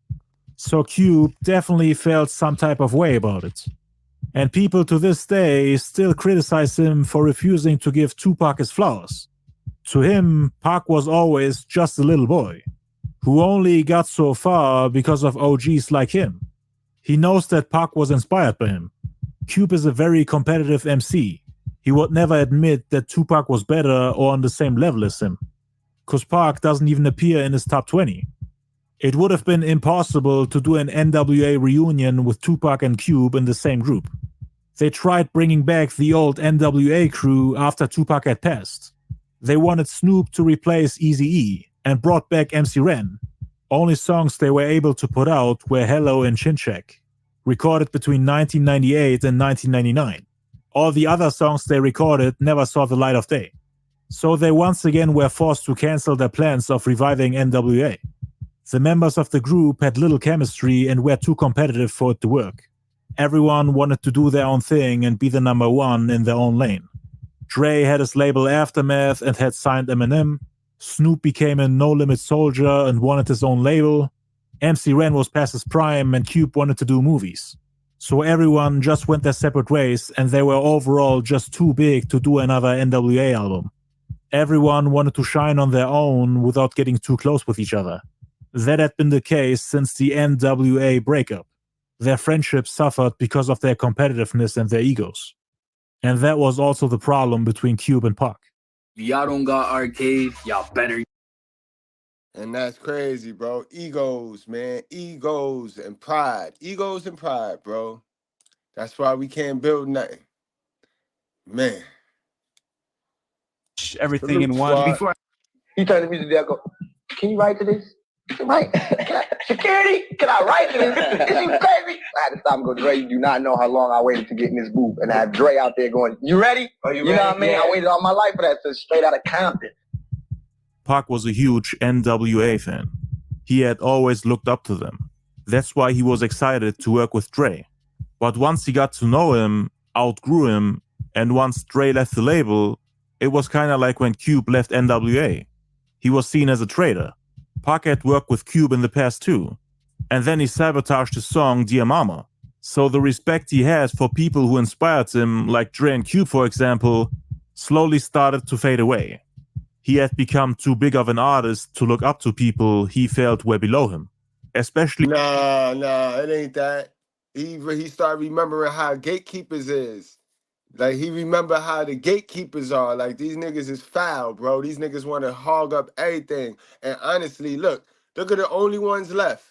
So Cube definitely felt some type of way about it. And people to this day still criticize him for refusing to give Tupac his flowers. To him, Pac was always just a little boy, who only got so far because of OGs like him. He knows that Pac was inspired by him. Cube is a very competitive MC. He would never admit that Tupac was better or on the same level as him, cause Pac doesn't even appear in his top 20. It would have been impossible to do an NWA reunion with Tupac and Cube in the same group. They tried bringing back the old NWA crew after Tupac had passed. They wanted Snoop to replace Eazy-E and brought back MC Ren. Only songs they were able to put out were Hello and Chin Check, recorded between 1998 and 1999. All the other songs they recorded never saw the light of day. So they once again were forced to cancel their plans of reviving NWA. The members of the group had little chemistry and were too competitive for it to work. Everyone wanted to do their own thing and be the number one in their own lane. Dre had his label Aftermath and had signed Eminem. Snoop became a No Limit soldier and wanted his own label. MC Ren was past his prime and Cube wanted to do movies. So everyone just went their separate ways and they were overall just too big to do another NWA album. Everyone wanted to shine on their own without getting too close with each other. That had been the case since the NWA breakup. Their friendship suffered because of their competitiveness and their egos. And that was also the problem between Cube and Pac. If y'all don't got arcade, y'all better. And that's crazy, bro. Egos, man. Egos and pride. Egos and pride, bro. That's why we can't build nothing. Man. Everything in one. Before he turned the music down, go, can you write to this? Right. Security, can I write to this? Is you crazy? I had to stop and go, Dre, you do not know how long I waited to get in this booth. And I have Dre out there going, you ready? You know what I mean? Yeah. I waited all my life for that, so straight out of Compton. Pac was a huge NWA fan. He had always looked up to them. That's why he was excited to work with Dre. But once he got to know him, outgrew him, and once Dre left the label, it was kinda like when Cube left NWA. He was seen as a traitor. Pac had worked with Cube in the past too. And then he sabotaged his song Dear Mama. So the respect he has for people who inspired him, like Dre and Cube for example, slowly started to fade away. He had become too big of an artist to look up to people he felt were below him. Especially... Nah, it ain't that. He started remembering how gatekeepers is. Like, he remember how the gatekeepers are. Like, these niggas is foul, bro. These niggas want to hog up everything. And honestly, look at the only ones left.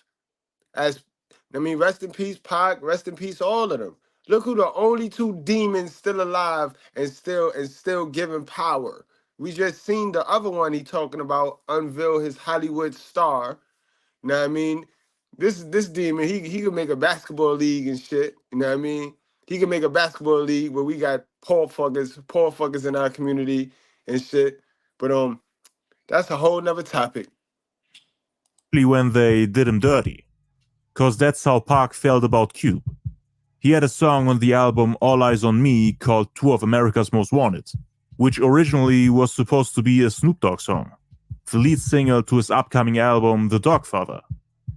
Rest in peace, Pac. Rest in peace, all of them. Look who the only two demons still alive and still giving power. We just seen the other one he talking about unveil his Hollywood star. You know what I mean? This demon, he could make a basketball league and shit. You know what I mean? He can make a basketball league where we got poor fuckers in our community and shit. But that's a whole nother topic. When they did him dirty. Cause that's how Pac felt about Cube. He had a song on the album All Eyes on Me called Two of America's Most Wanted, which originally was supposed to be a Snoop Dogg song, the lead single to his upcoming album The Dogfather.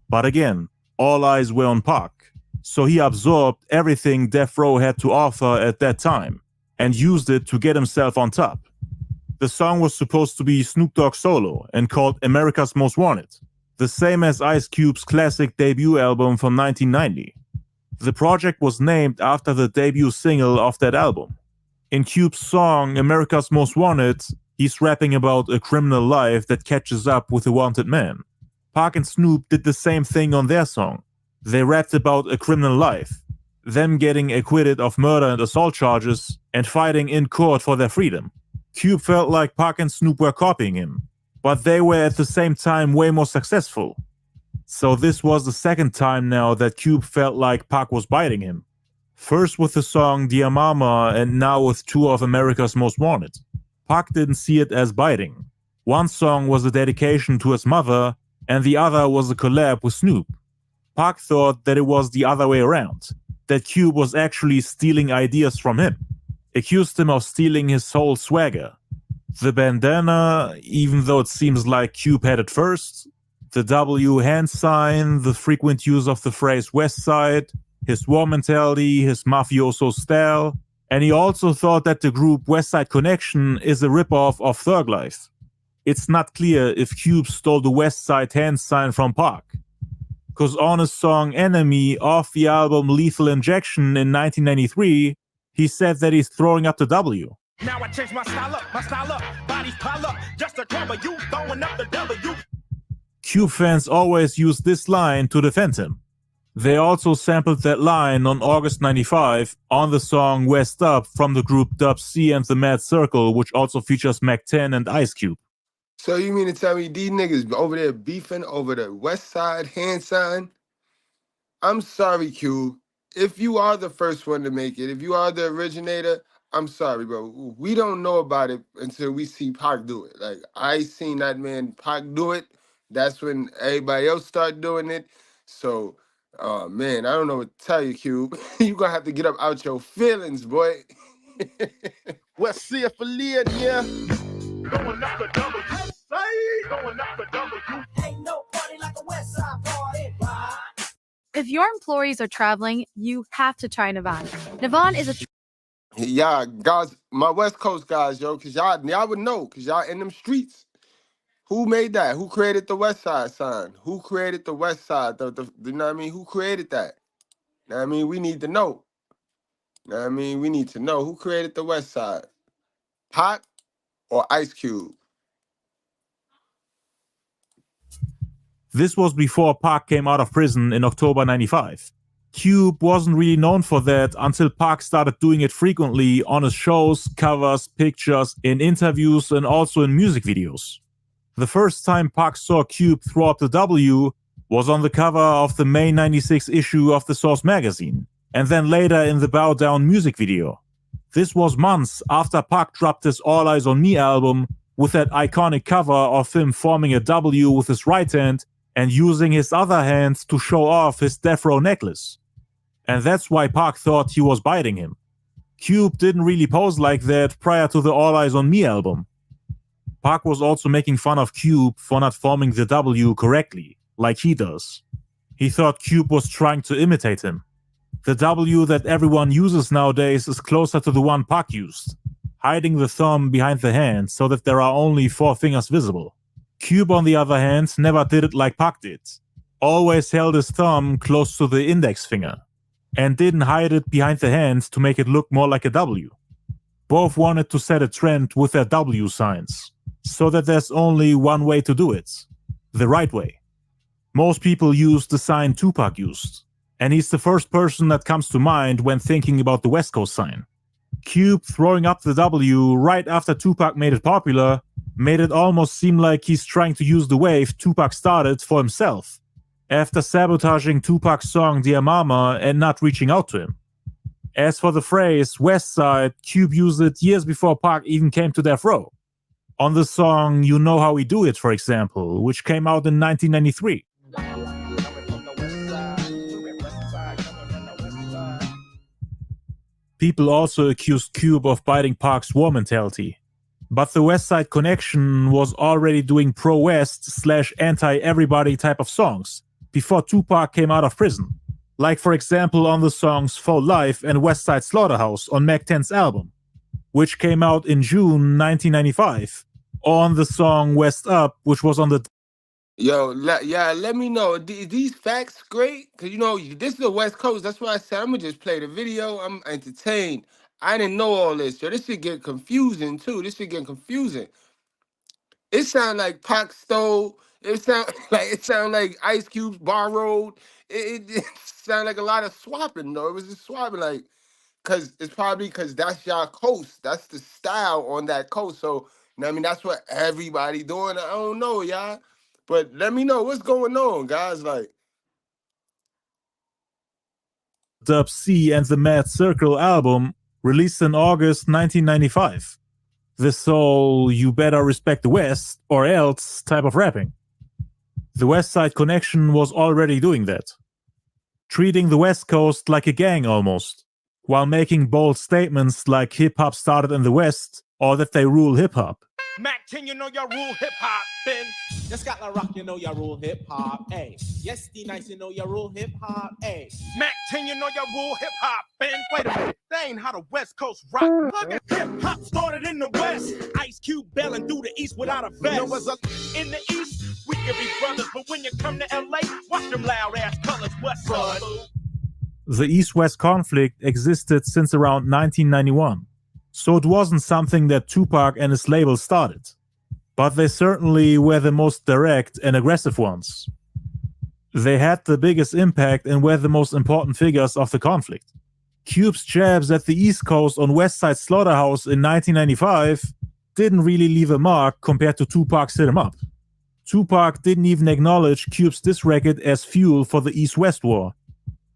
But again, all eyes were on Pac. So he absorbed everything Death Row had to offer at that time and used it to get himself on top. The song was supposed to be Snoop Dogg solo and called America's Most Wanted, the same as Ice Cube's classic debut album from 1990. The project was named after the debut single of that album. In Cube's song America's Most Wanted, he's rapping about a criminal life that catches up with a wanted man. Pac and Snoop did the same thing on their song. They rapped about a criminal life, them getting acquitted of murder and assault charges, and fighting in court for their freedom. Cube felt like Pac and Snoop were copying him, but they were at the same time way more successful. So this was the second time now that Cube felt like Pac was biting him. First with the song Dear Mama, and now with two of America's Most Wanted. Pac didn't see it as biting. One song was a dedication to his mother, and the other was a collab with Snoop. Pac thought that it was the other way around, that Cube was actually stealing ideas from him. Accused him of stealing his whole swagger. The bandana, even though it seems like Cube had it first, the W hand sign, the frequent use of the phrase West Side, his war mentality, his mafioso style, and he also thought that the group West Side Connection is a ripoff of Thug Life. It's not clear if Cube stole the West Side hand sign from Pac. Cause on his song Enemy off the album Lethal Injection in 1993, he said that he's throwing up the W. Now I change my style up, bodies pile up, just to cover you, throwing up the W. Cube fans always use this line to defend him. They also sampled that line on August 95 on the song West Up from the group Dub C and the Mad Circle, which also features Mac 10 and Ice Cube. So you mean to tell me these niggas over there beefing over the West Side hand sign? I'm sorry, Cube. If you are the first one to make it, if you are the originator, I'm sorry, bro. We don't know about it until we see Pac do it. Like, I seen that man Pac do it. That's when everybody else start doing it. So, man, I don't know what to tell you, Cube. You gonna have to get up out your feelings, boy. Let's see if a lead, yeah. Going up the W, say, going up the W. Ain't no party like a West Side party. If your employees are traveling, you have to try Navon. Navon is a Yeah, guys, my West Coast guys, yo, because y'all would know, because y'all in them streets. Who made that? Who created the West Side sign? Who created the West Side? You know what I mean? Who created that? You know what I mean? We need to know. You know what I mean? We need to know who created the West Side. Pac or Ice Cube? This was before Pac came out of prison in October 95. Cube wasn't really known for that until Pac started doing it frequently on his shows, covers, pictures, in interviews, and also in music videos. The first time Pac saw Cube throw up the W was on the cover of the May 96 issue of the Source magazine, and then later in the Bow Down music video. This was months after Pac dropped his All Eyes on Me album with that iconic cover of him forming a W with his right hand and using his other hand to show off his Death Row necklace. And that's why Pac thought he was biting him. Cube didn't really pose like that prior to the All Eyes on Me album. Pac was also making fun of Cube for not forming the W correctly, like he does. He thought Cube was trying to imitate him. The W that everyone uses nowadays is closer to the one Pac used, hiding the thumb behind the hand so that there are only 4 fingers visible. Cube, on the other hand, never did it like Pac did. Always held his thumb close to the index finger, and didn't hide it behind the hand to make it look more like a W. Both wanted to set a trend with their W signs, so that there's only one way to do it, the right way. Most people use the sign Tupac used, and he's the first person that comes to mind when thinking about the West Coast sign. Cube throwing up the W right after Tupac made it popular made it almost seem like he's trying to use the wave Tupac started for himself, after sabotaging Tupac's song Dear Mama and not reaching out to him. As for the phrase West Side, Cube used it years before Pac even came to Death Row. On the song You Know How We Do It, for example, which came out in 1993. People also accused Cube of biting Pac's war mentality. But the West Side Connection was already doing pro-West / anti-everybody type of songs before Tupac came out of prison. Like for example on the songs For Life and West Side Slaughterhouse on Mac 10's album, which came out in June 1995, or on the song West Up, which was on the... Yo, let me know. These facts great? Because, you know, this is the West Coast. That's why I said I'm going to just play the video. I'm entertained. I didn't know all this. Yo, this should get confusing, too. This should get confusing. It sound like Pac stole. It sound like Ice Cube's borrowed. It sound like a lot of swapping, though. It was just swapping, like, because it's probably because that's y'all coast. That's the style on that coast. So, you know what I mean? That's what everybody doing. I don't know, y'all. But let me know what's going on, guys. Like, Dub C and the Mad Circle album, released in August 1995. This whole "you better respect the West or else" type of rapping. The West Side Connection was already doing that, treating the West Coast like a gang almost, while making bold statements like hip-hop started in the West or that they rule hip-hop. Mac 10, you know y'all rule hip-hop, Ben. Just got La Rock, you know y'all rule hip-hop, ayy. Yes, D-Nice, you know y'all rule hip-hop, ayy. Mac 10, you know y'all rule hip-hop, Ben. Wait a minute, that ain't how the West Coast rock. Look at hip-hop started in the West. Ice Cube bailing through the East without a vest. You know, in the East, we can be brothers, but when you come to L.A., watch them loud-ass colors, what's up? The East-West conflict existed since around 1991. So it wasn't something that Tupac and his label started. But they certainly were the most direct and aggressive ones. They had the biggest impact and were the most important figures of the conflict. Cube's jabs at the East Coast on West Side Slaughterhouse in 1995 didn't really leave a mark compared to Tupac's Hit 'Em Up. Tupac didn't even acknowledge Cube's diss record as fuel for the East-West war.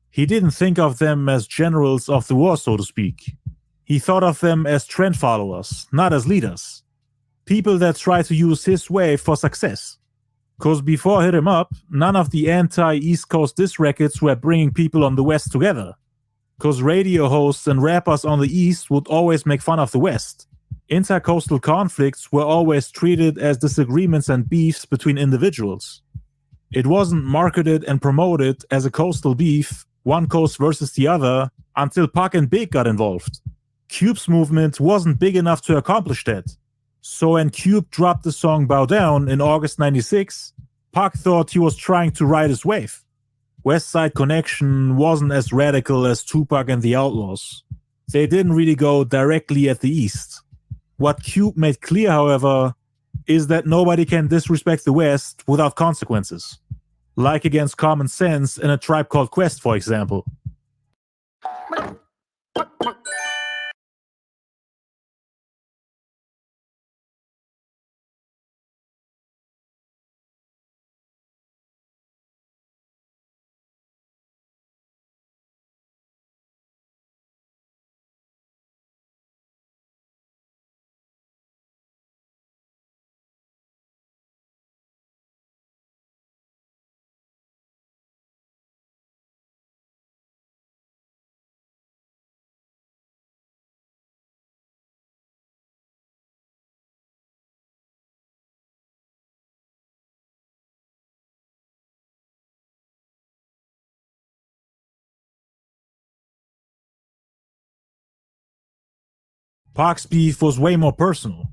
He didn't think of them as generals of the war, so to speak. He thought of them as trend followers, not as leaders. People that try to use his way for success. Cause before Hit 'Em Up, none of the anti-East Coast diss records were bringing people on the West together. Cause radio hosts and rappers on the East would always make fun of the West. Intercoastal conflicts were always treated as disagreements and beefs between individuals. It wasn't marketed and promoted as a coastal beef, one coast versus the other, until Pac and Big got involved. Cube's movement wasn't big enough to accomplish that. So when Cube dropped the song Bow Down in August 96, Pac thought he was trying to ride his wave. West Side Connection wasn't as radical as Tupac and the Outlaws. They didn't really go directly at the East. What Cube made clear, however, is that nobody can disrespect the West without consequences. Like against Common Sense in A Tribe Called Quest, for example. Pac's beef was way more personal.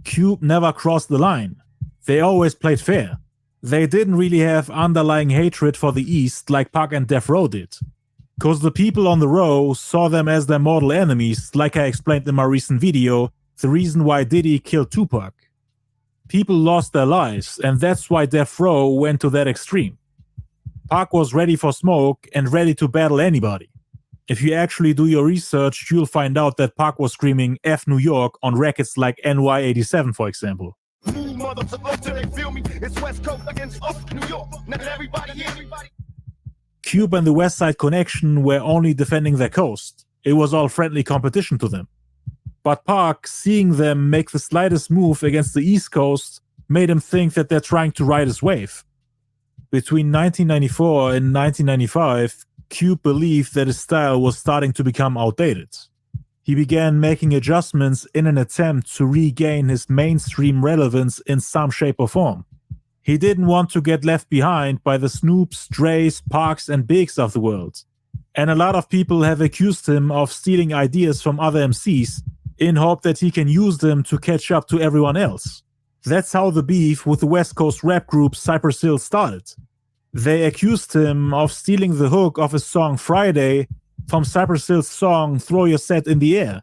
Cube never crossed the line. They always played fair. They didn't really have underlying hatred for the East like Pac and Death Row did. Cause the people on the row saw them as their mortal enemies, like I explained in my recent video, the reason why Diddy killed Tupac. People lost their lives, and that's why Death Row went to that extreme. Pac was ready for smoke and ready to battle anybody. If you actually do your research, you'll find out that Pac was screaming F New York on records like NY87, for example. Cube and the West Side Connection were only defending their coast. It was all friendly competition to them. But Pac, seeing them make the slightest move against the East Coast, made him think that they're trying to ride his wave. Between 1994 and 1995, Cube believed that his style was starting to become outdated. He began making adjustments in an attempt to regain his mainstream relevance in some shape or form. He didn't want to get left behind by the Snoops, Dre's, Parks, and Bigs of the world. And a lot of people have accused him of stealing ideas from other MCs in hope that he can use them to catch up to everyone else. That's how the beef with the West Coast rap group Cypress Hill started. They accused him of stealing the hook of his song Friday from Cypress Hill's song Throw Your Set in the Air.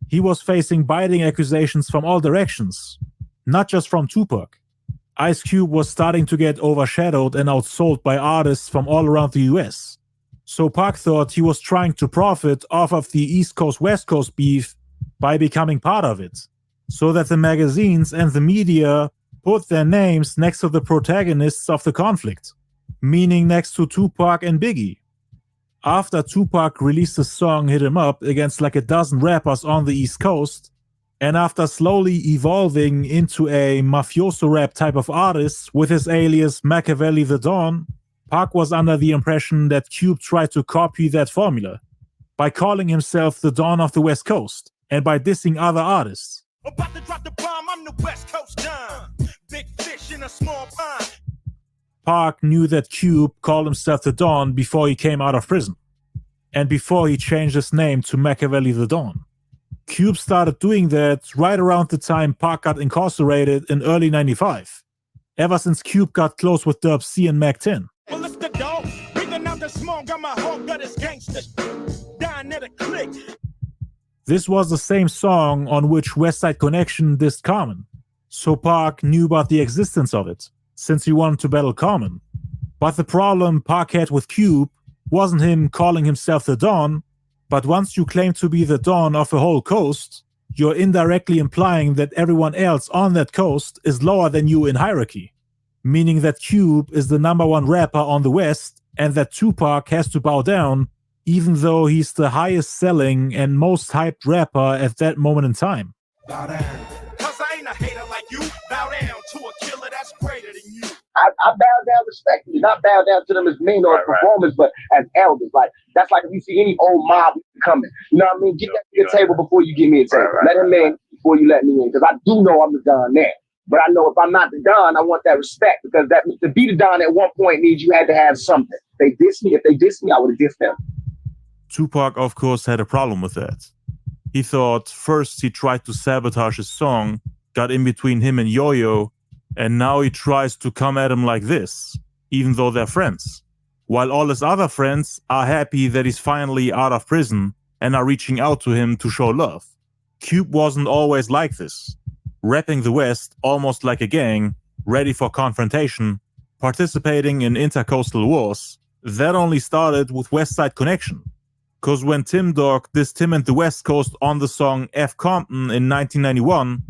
He was facing biting accusations from all directions, not just from Tupac. Ice Cube was starting to get overshadowed and outsold by artists from all around the US. So Pac thought he was trying to profit off of the East Coast-West Coast beef by becoming part of it, so that the magazines and the media put their names next to the protagonists of the conflict, meaning next to Tupac and Biggie. After Tupac released a song Hit 'Em Up against like a dozen rappers on the East Coast, and after slowly evolving into a mafioso rap type of artist with his alias Machiavelli the Don, Pac was under the impression that Cube tried to copy that formula by calling himself the Don of the West Coast and by dissing other artists. About to drop the bomb, I'm the West Coast Don. Big fish in a small pond. Pac knew that Cube called himself the Don before he came out of prison, and before he changed his name to Machiavelli the Don. Cube started doing that right around the time Pac got incarcerated in early '95, ever since Cube got close with Dub C and Mac 10. Well, it's the dog. Breathing out the smoke, got my whole gut is gangster. Dying at a click. This was the same song on which West Side Connection dissed Common, so Pac knew about the existence of it, since he wanted to battle Common. But the problem Pac had with Cube wasn't him calling himself the Don, but once you claim to be the Don of a whole coast, you're indirectly implying that everyone else on that coast is lower than you in hierarchy, meaning that Cube is the #1 rapper on the West and that Tupac has to bow down, even though he's the highest selling and most hyped rapper at that moment in time. Bow down. Cause I ain't a hater like you. Bow down to a killer that's greater than you. I bow down respectfully, not bow down to them as men or performers, but as elders. Like that's like if you see any old mob coming, you know what I mean? Get that to your table before you give me a table. Let him in before you let me in, because I do know I'm the Don there. But I know if I'm not the Don, I want that respect, because that to be the Don at one point means you had to have something. If they diss me, I would have dissed them. Tupac, of course, had a problem with that. He thought first he tried to sabotage his song, got in between him and Yo-Yo, and now he tries to come at him like this, even though they're friends. While all his other friends are happy that he's finally out of prison and are reaching out to him to show love. Cube wasn't always like this, rapping the West almost like a gang, ready for confrontation, participating in intercoastal wars. That only started with West Side Connection. Cause when Tim Dog dissed him and the West Coast on the song F. Compton in 1991,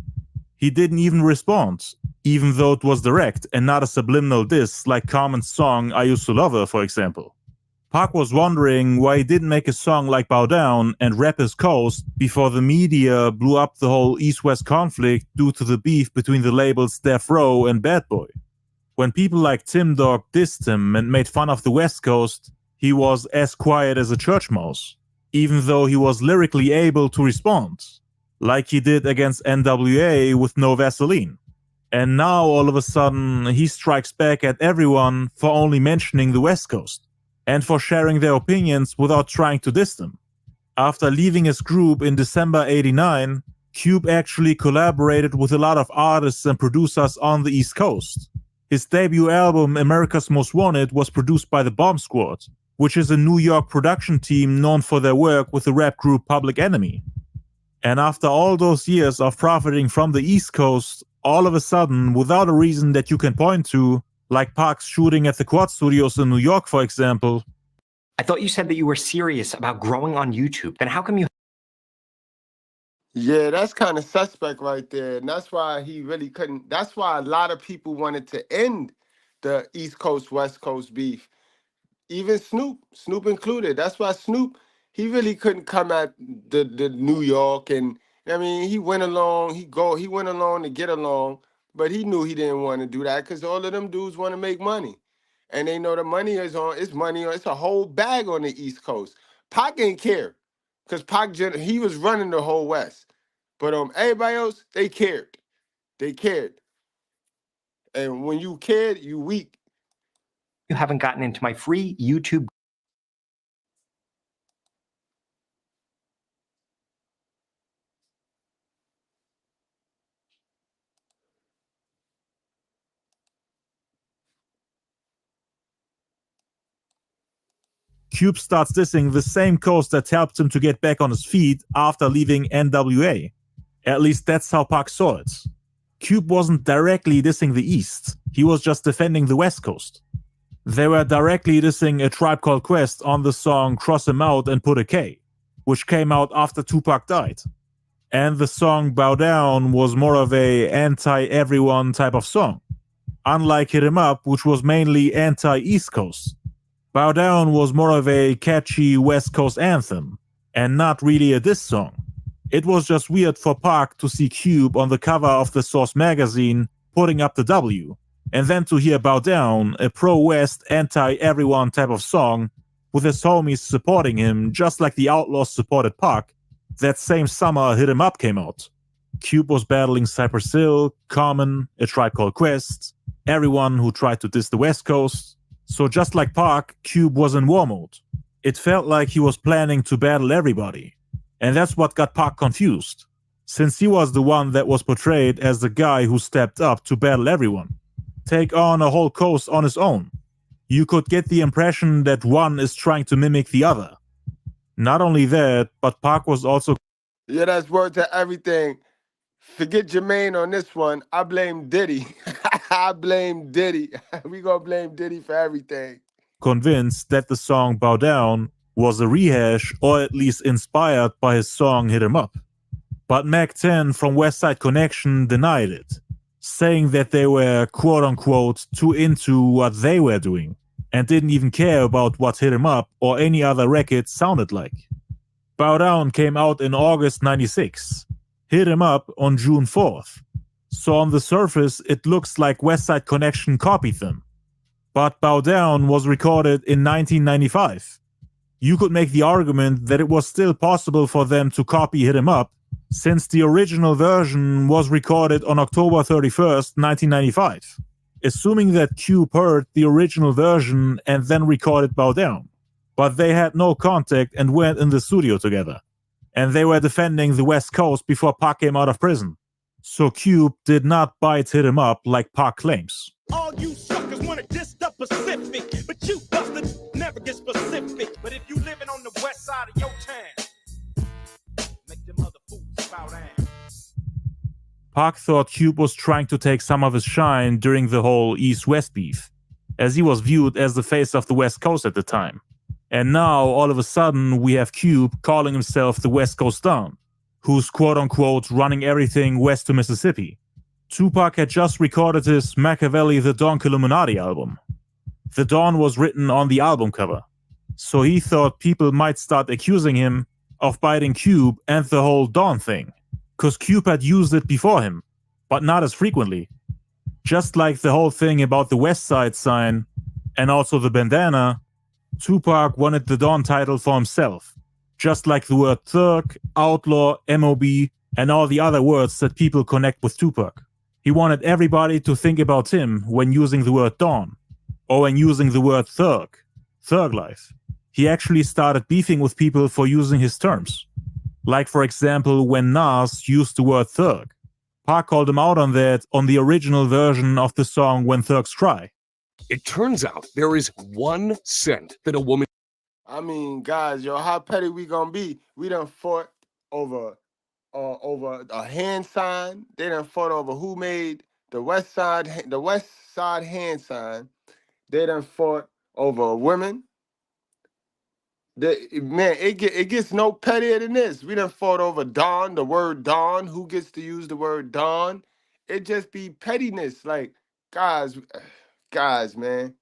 he didn't even respond, even though it was direct and not a subliminal diss like Common's song I Used to Love Her, for example. Pac was wondering why he didn't make a song like Bow Down and rap his coast before the media blew up the whole East-West conflict due to the beef between the labels Death Row and Bad Boy. When people like Tim Dog dissed him and made fun of the West Coast, he was as quiet as a church mouse, even though he was lyrically able to respond, like he did against NWA with No Vaseline. And now all of a sudden he strikes back at everyone for only mentioning the West Coast and for sharing their opinions without trying to diss them. After leaving his group in December '89, Cube actually collaborated with a lot of artists and producers on the East Coast. His debut album, America's Most Wanted, was produced by the Bomb Squad, which is a New York production team known for their work with the rap group Public Enemy. And after all those years of profiting from the East Coast, all of a sudden, without a reason that you can point to, like Pac's shooting at the Quad Studios in New York, for example. I thought you said that you were serious about growing on YouTube. Then how come you... Yeah, that's kind of suspect right there. And that's why he really couldn't. That's why a lot of people wanted to end the East Coast, West Coast beef. Even Snoop included. That's why Snoop, he really couldn't come at the New York. And I mean, he went along, he went along to get along, but he knew he didn't want to do that because all of them dudes want to make money. And they know the money is on, it's a whole bag on the East Coast. Pac didn't care because Pac, he was running the whole West. But everybody else, they cared. They cared. And when you cared, you weak. You haven't gotten into my free YouTube. Cube starts dissing the same coast that helped him to get back on his feet after leaving NWA. At least that's how Pac saw it. Cube wasn't directly dissing the East, he was just defending the West Coast. They were directly dissing A Tribe Called Quest on the song Cross Him Out and Put a K, which came out after Tupac died. And the song Bow Down was more of a anti-everyone type of song. Unlike Hit 'Em Up, which was mainly anti-East Coast. Bow Down was more of a catchy West Coast anthem, and not really a diss song. It was just weird for Pac to see Cube on the cover of the Source magazine putting up the W, and then to hear Bow Down, a pro-West, anti-everyone type of song, with his homies supporting him just like the Outlaws supported Pac, that same summer Hit 'Em Up came out. Cube was battling Cypress Hill, Common, A Tribe Called Quest, everyone who tried to diss the West Coast. So just like Pac, Cube was in war mode. It felt like he was planning to battle everybody. And that's what got Pac confused, since he was the one that was portrayed as the guy who stepped up to battle everyone, take on a whole coast on his own. You could get the impression that one is trying to mimic the other. Not only that, but Pac was also... Yeah, that's word to everything. Forget Jermaine on this one. I blame Diddy. I blame Diddy. We gonna blame Diddy for everything. convinced that the song Bow Down was a rehash or at least inspired by his song Hit 'Em Up. But Mac 10 from West Side Connection denied it, saying that they were quote-unquote too into what they were doing and didn't even care about what Hit 'Em Up or any other record sounded like. Bow Down came out in August 96, Hit 'Em Up on June 4th. So on the surface it looks like West Side Connection copied them. But Bow Down was recorded in 1995. You could make the argument that it was still possible for them to copy Hit 'Em Up, since the original version was recorded on October 31st, 1995. Assuming that Cube heard the original version and then recorded Bow Down. But they had no contact and weren't in the studio together. And they were defending the West Coast before Pac came out of prison. So Cube did not bite Hit 'Em Up like Pac claims. All you suckers wanna diss the Pacific, but you busted never get specific. But if you living on the west side of your town, make them other fools bow down. Pac thought Cube was trying to take some of his shine during the whole East-West beef, as he was viewed as the face of the West Coast at the time. And now, all of a sudden, we have Cube calling himself the West Coast Don, who's quote-unquote running everything west to Mississippi. Tupac had just recorded his Machiavelli the Don Illuminati album. The Don was written on the album cover, so he thought people might start accusing him of biting Cube and the whole Don thing, cause Cube had used it before him, but not as frequently. Just like the whole thing about the West Side sign, and also the bandana, Tupac wanted the Don title for himself, just like the word thug, outlaw, MOB, and all the other words that people connect with Tupac. He wanted everybody to think about him when using the word Don, or when using the word thug life. He actually started beefing with people for using his terms. Like for example when Nas used the word thug. Pac called him out on that on the original version of the song When Thugs Cry. It turns out there is 1 cent that a woman... I mean, guys, yo, how petty we gonna be? We done fought over a hand sign. They done fought over who made the West Side hand sign. They done fought over women. It gets no pettier than this. We done fought over Don, the word Don. Who gets to use the word Don? It just be pettiness. Like, guys, man.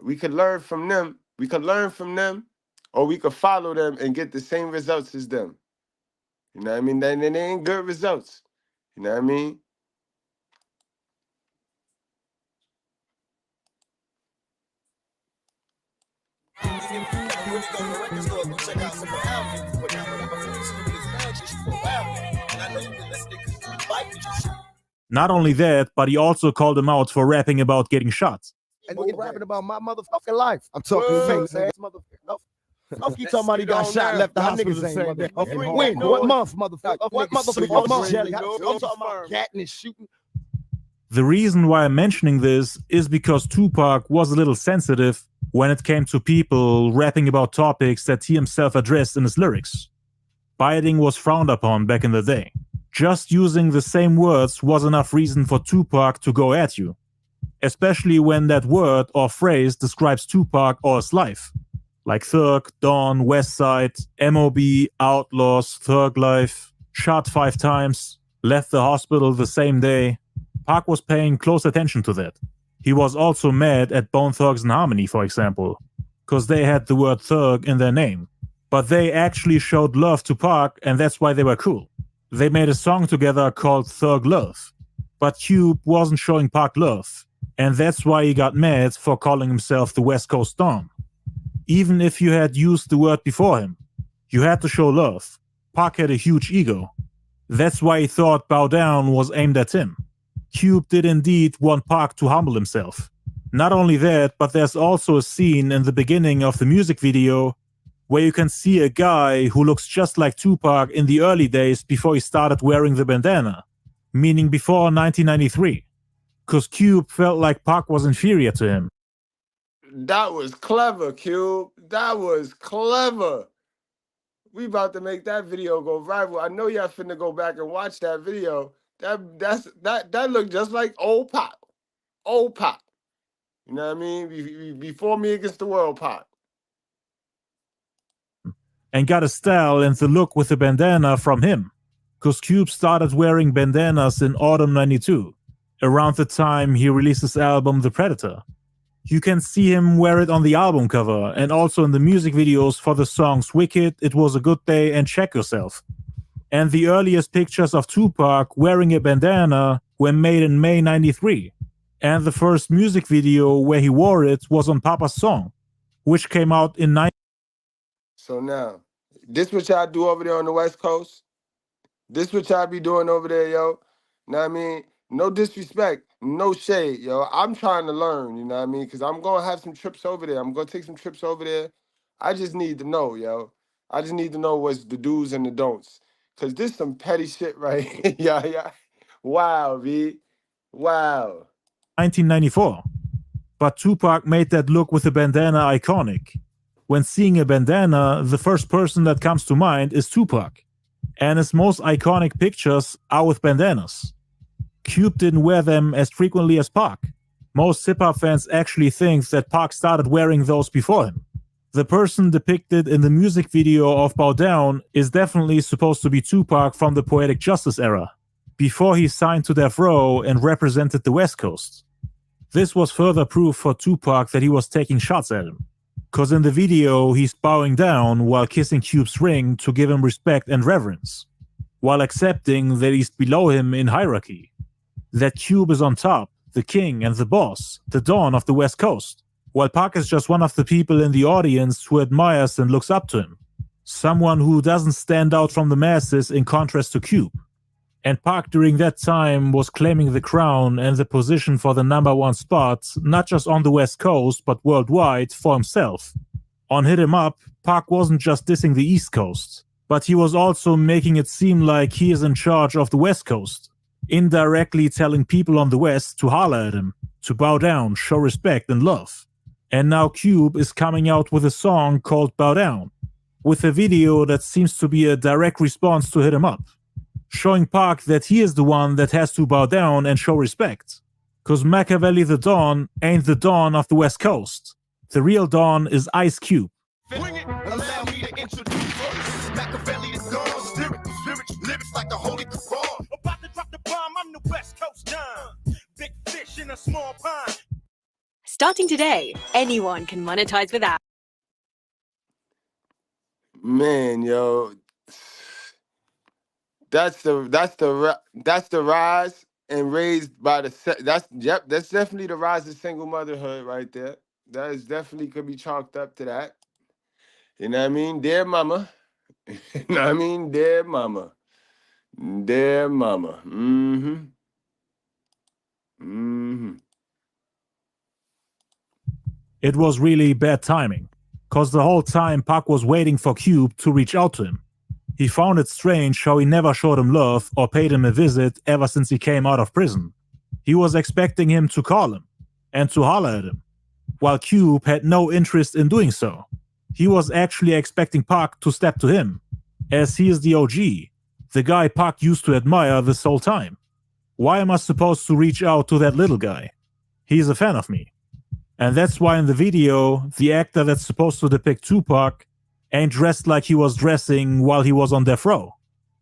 We could learn from them. We could learn from them, or we could follow them and get the same results as them. You know what I mean? They ain't good results. You know what I mean? Not only that, but he also called him out for rapping about getting shot. And he's rapping about my motherfucking life. I'm talking face ass motherfucker. Fuck you talking about he got shot, left the hospital the same day. When? What month, motherfucker? What motherfucker month? I'm talking about catting and shooting. The reason why I'm mentioning this is because Tupac was a little sensitive when it came to people rapping about topics that he himself addressed in his lyrics. Biting was frowned upon back in the day. Just using the same words was enough reason for Tupac to go at you. Especially when that word or phrase describes Tupac or his life. Like thug, Don, West Side, MOB, outlaws, thug life. shot 5 times, left the hospital the same day. Pac was paying close attention to that. He was also mad at Bone Thugs and Harmony, for example, because they had the word thug in their name. But they actually showed love to Pac, and that's why they were cool. They made a song together called Thug Love. But Cube wasn't showing Pac love, and that's why he got mad for calling himself the West Coast Don. Even if you had used the word before him, you had to show love. Pac had a huge ego. That's why he thought Bow Down was aimed at him. Cube did indeed want Pac to humble himself. Not only that, but there's also a scene in the beginning of the music video where you can see a guy who looks just like Tupac in the early days before he started wearing the bandana, meaning before 1993, because Cube felt like Pac was inferior to him. That was clever, Cube. That was clever. We about to make that video go viral. I know y'all finna go back and watch that video. That looked just like old Pac. Old Pac. You know what I mean? Before Me Against the World Pac. And got a style and the look with the bandana from him, because Cube started wearing bandanas in autumn 92, around the time he released his album The Predator. You can see him wear it on the album cover and also in the music videos for the songs Wicked, It Was a Good Day, and Check Yourself. And the earliest pictures of Tupac wearing a bandana were made in May 93. And the first music video where he wore it was on Papa's Song, which came out in 19... So now, this what y'all do over there on the West Coast? This what y'all be doing over there, yo? Know what I mean? No disrespect, no shade, yo. I'm trying to learn, you know what I mean? Because I'm going to have some trips over there. I'm going to take some trips over there. I just need to know, yo. I just need to know what's the do's and the don'ts. Because this some petty shit right here. Yeah. Wow, V. Wow. 1994. But Tupac made that look with a bandana iconic. When seeing a bandana, the first person that comes to mind is Tupac. And his most iconic pictures are with bandanas. Cube didn't wear them as frequently as Pac. Most hip-hop fans actually think that Pac started wearing those before him. The person depicted in the music video of Bow Down is definitely supposed to be Tupac from the Poetic Justice era, before he signed to Death Row and represented the West Coast. This was further proof for Tupac that he was taking shots at him, cause in the video he's bowing down while kissing Cube's ring to give him respect and reverence, while accepting that he's below him in hierarchy. That Cube is on top, the king and the boss, the Don of the West Coast, while Pac is just one of the people in the audience who admires and looks up to him. Someone who doesn't stand out from the masses in contrast to Cube. And Pac during that time was claiming the crown and the position for the #1 spot, not just on the West Coast, but worldwide for himself. On Hit 'Em Up, Pac wasn't just dissing the East Coast, but he was also making it seem like he is in charge of the West Coast, indirectly telling people on the West to holler at him, to bow down, show respect and love. And now Cube is coming out with a song called Bow Down, with a video that seems to be a direct response to Hit 'Em Up, showing Pac that he is the one that has to bow down and show respect. Cause Machiavelli the Don ain't the Don of the West Coast. The real Don is Ice Cube. Allow me to introduce Machiavelli the Don, lyrics like the Holy Quran. About to drop the bomb, I'm the West Coast Don. Big fish in a small pond. Starting today, anyone can monetize with ads. Man, yo. That's the rise and raised by that's definitely the rise of single motherhood right there. That is definitely could be chalked up to that. You know what I mean? Dear mama. You know what I mean? Dear mama. Dear mama. It was really bad timing, cause the whole time Pac was waiting for Cube to reach out to him. He found it strange how he never showed him love or paid him a visit ever since he came out of prison. He was expecting him to call him and to holler at him, while Cube had no interest in doing so. He was actually expecting Pac to step to him, as he is the OG, the guy Pac used to admire this whole time. Why am I supposed to reach out to that little guy? He's a fan of me. And that's why in the video, the actor that's supposed to depict Tupac ain't dressed like he was dressing while he was on death row.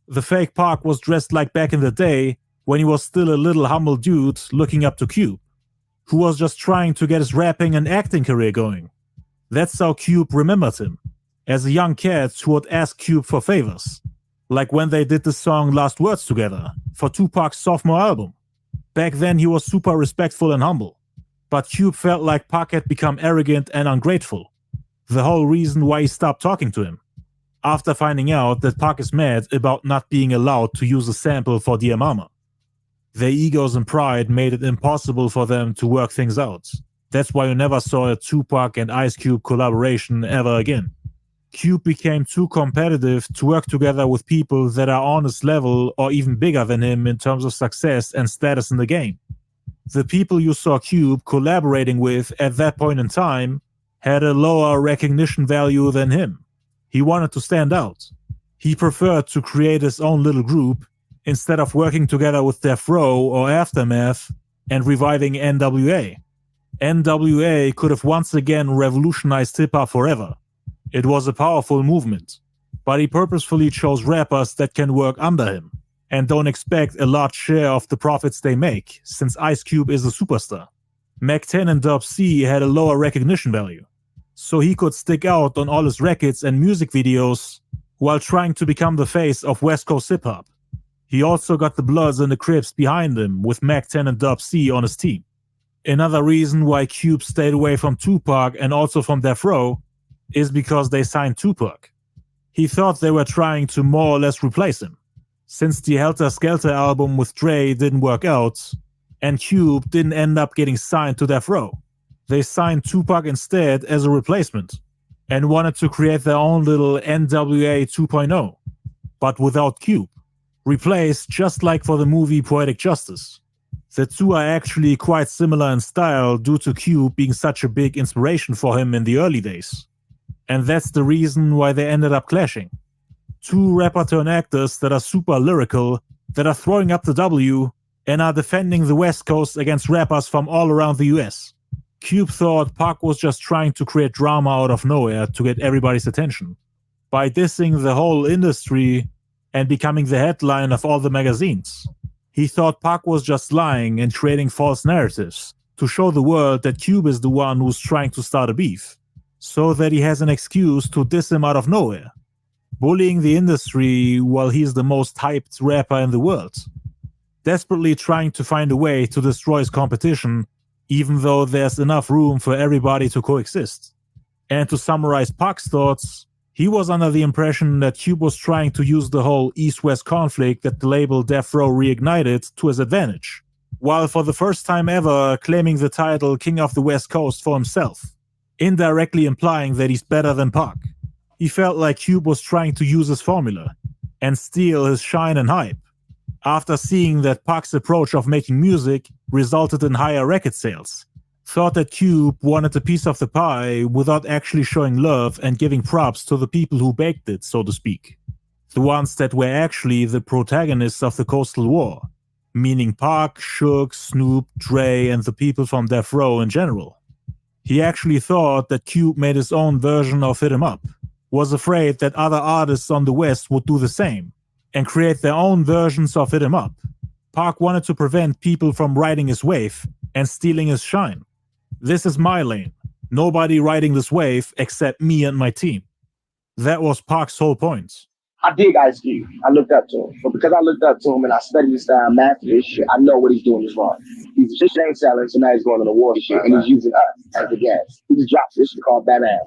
The fake Pac was dressed like back in the day when he was still a little humble dude looking up to Cube, who was just trying to get his rapping and acting career going. That's how Cube remembered him, as a young cat who would ask Cube for favors, like when they did the song Last Words together for Tupac's sophomore album. Back then he was super respectful and humble, but Cube felt like Pac had become arrogant and ungrateful, the whole reason why he stopped talking to him, after finding out that Pac is mad about not being allowed to use a sample for Dear Mama. Their egos and pride made it impossible for them to work things out. That's why you never saw a Tupac and Ice Cube collaboration ever again. Cube became too competitive to work together with people that are on his level or even bigger than him in terms of success and status in the game. The people you saw Cube collaborating with at that point in time had a lower recognition value than him. He wanted to stand out. He preferred to create his own little group instead of working together with Death Row or Aftermath and reviving NWA. NWA could have once again revolutionized hip-hop forever. It was a powerful movement, but he purposefully chose rappers that can work under him and don't expect a large share of the profits they make, since Ice Cube is a superstar. Mac 10 and Dub C had a lower recognition value, so he could stick out on all his records and music videos while trying to become the face of West Coast hip-hop. He also got the Bloods and the Crips behind him with Mac 10 and Dub C on his team. Another reason why Cube stayed away from Tupac and also from Death Row is because they signed Tupac. He thought they were trying to more or less replace him, since the Helter Skelter album with Dre didn't work out, and Cube didn't end up getting signed to Death Row. They signed Tupac instead as a replacement, and wanted to create their own little NWA 2.0, but without Cube, replaced just like for the movie Poetic Justice. The two are actually quite similar in style due to Cube being such a big inspiration for him in the early days. And that's the reason why they ended up clashing. Two rapper-turned actors that are super lyrical, that are throwing up the W, and are defending the West Coast against rappers from all around the US. Cube thought Pac was just trying to create drama out of nowhere to get everybody's attention, by dissing the whole industry and becoming the headline of all the magazines. He thought Pac was just lying and creating false narratives to show the world that Cube is the one who's trying to start a beef, so that he has an excuse to diss him out of nowhere, bullying the industry while he's the most hyped rapper in the world, desperately trying to find a way to destroy his competition, even though there's enough room for everybody to coexist. And to summarize Pac's thoughts, he was under the impression that Cube was trying to use the whole East-West conflict that the label Death Row reignited to his advantage, while for the first time ever claiming the title King of the West Coast for himself, indirectly implying that he's better than Pac. He felt like Cube was trying to use his formula and steal his shine and hype, after seeing that Pac's approach of making music resulted in higher record sales. Thought that Cube wanted a piece of the pie without actually showing love and giving props to the people who baked it, so to speak. The ones that were actually the protagonists of the Coastal War, meaning Pac, Suge, Snoop, Dre, and the people from Death Row in general. He actually thought that Cube made his own version of Hit 'Em Up, was afraid that other artists on the West would do the same, and create their own versions of Hit 'Em Up. Pac wanted to prevent people from riding his wave and stealing his shine. This is my lane. Nobody riding this wave except me and my team. That was Pac's whole point. I dig Ice Cube. I looked up to him. But because I looked up to him and I studied his style, mastered his shit, I know what he's doing is wrong. He's a shame seller, so now he's going on the war shit, and he's using us as the gas. He just dropped this shit called Batman.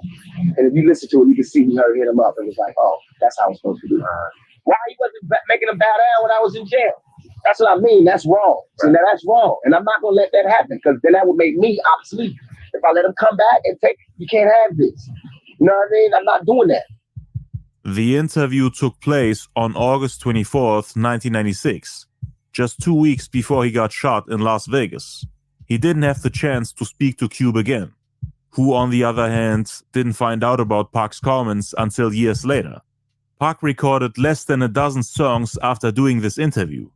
And if you listen to it, you can see he heard Hit 'Em Up and was like, oh, that's how it's supposed to be. Why he wasn't making him bow down when I was in jail? That's what I mean. That's wrong. See, now that's wrong. And I'm not going to let that happen, because then that would make me obsolete. If I let him come back and take, you can't have this. You know what I mean? I'm not doing that. The interview took place on August 24th, 1996, just 2 weeks before he got shot in Las Vegas. He didn't have the chance to speak to Cube again, who on the other hand didn't find out about Pac's comments until years later. Pac recorded less than a dozen songs after doing this interview,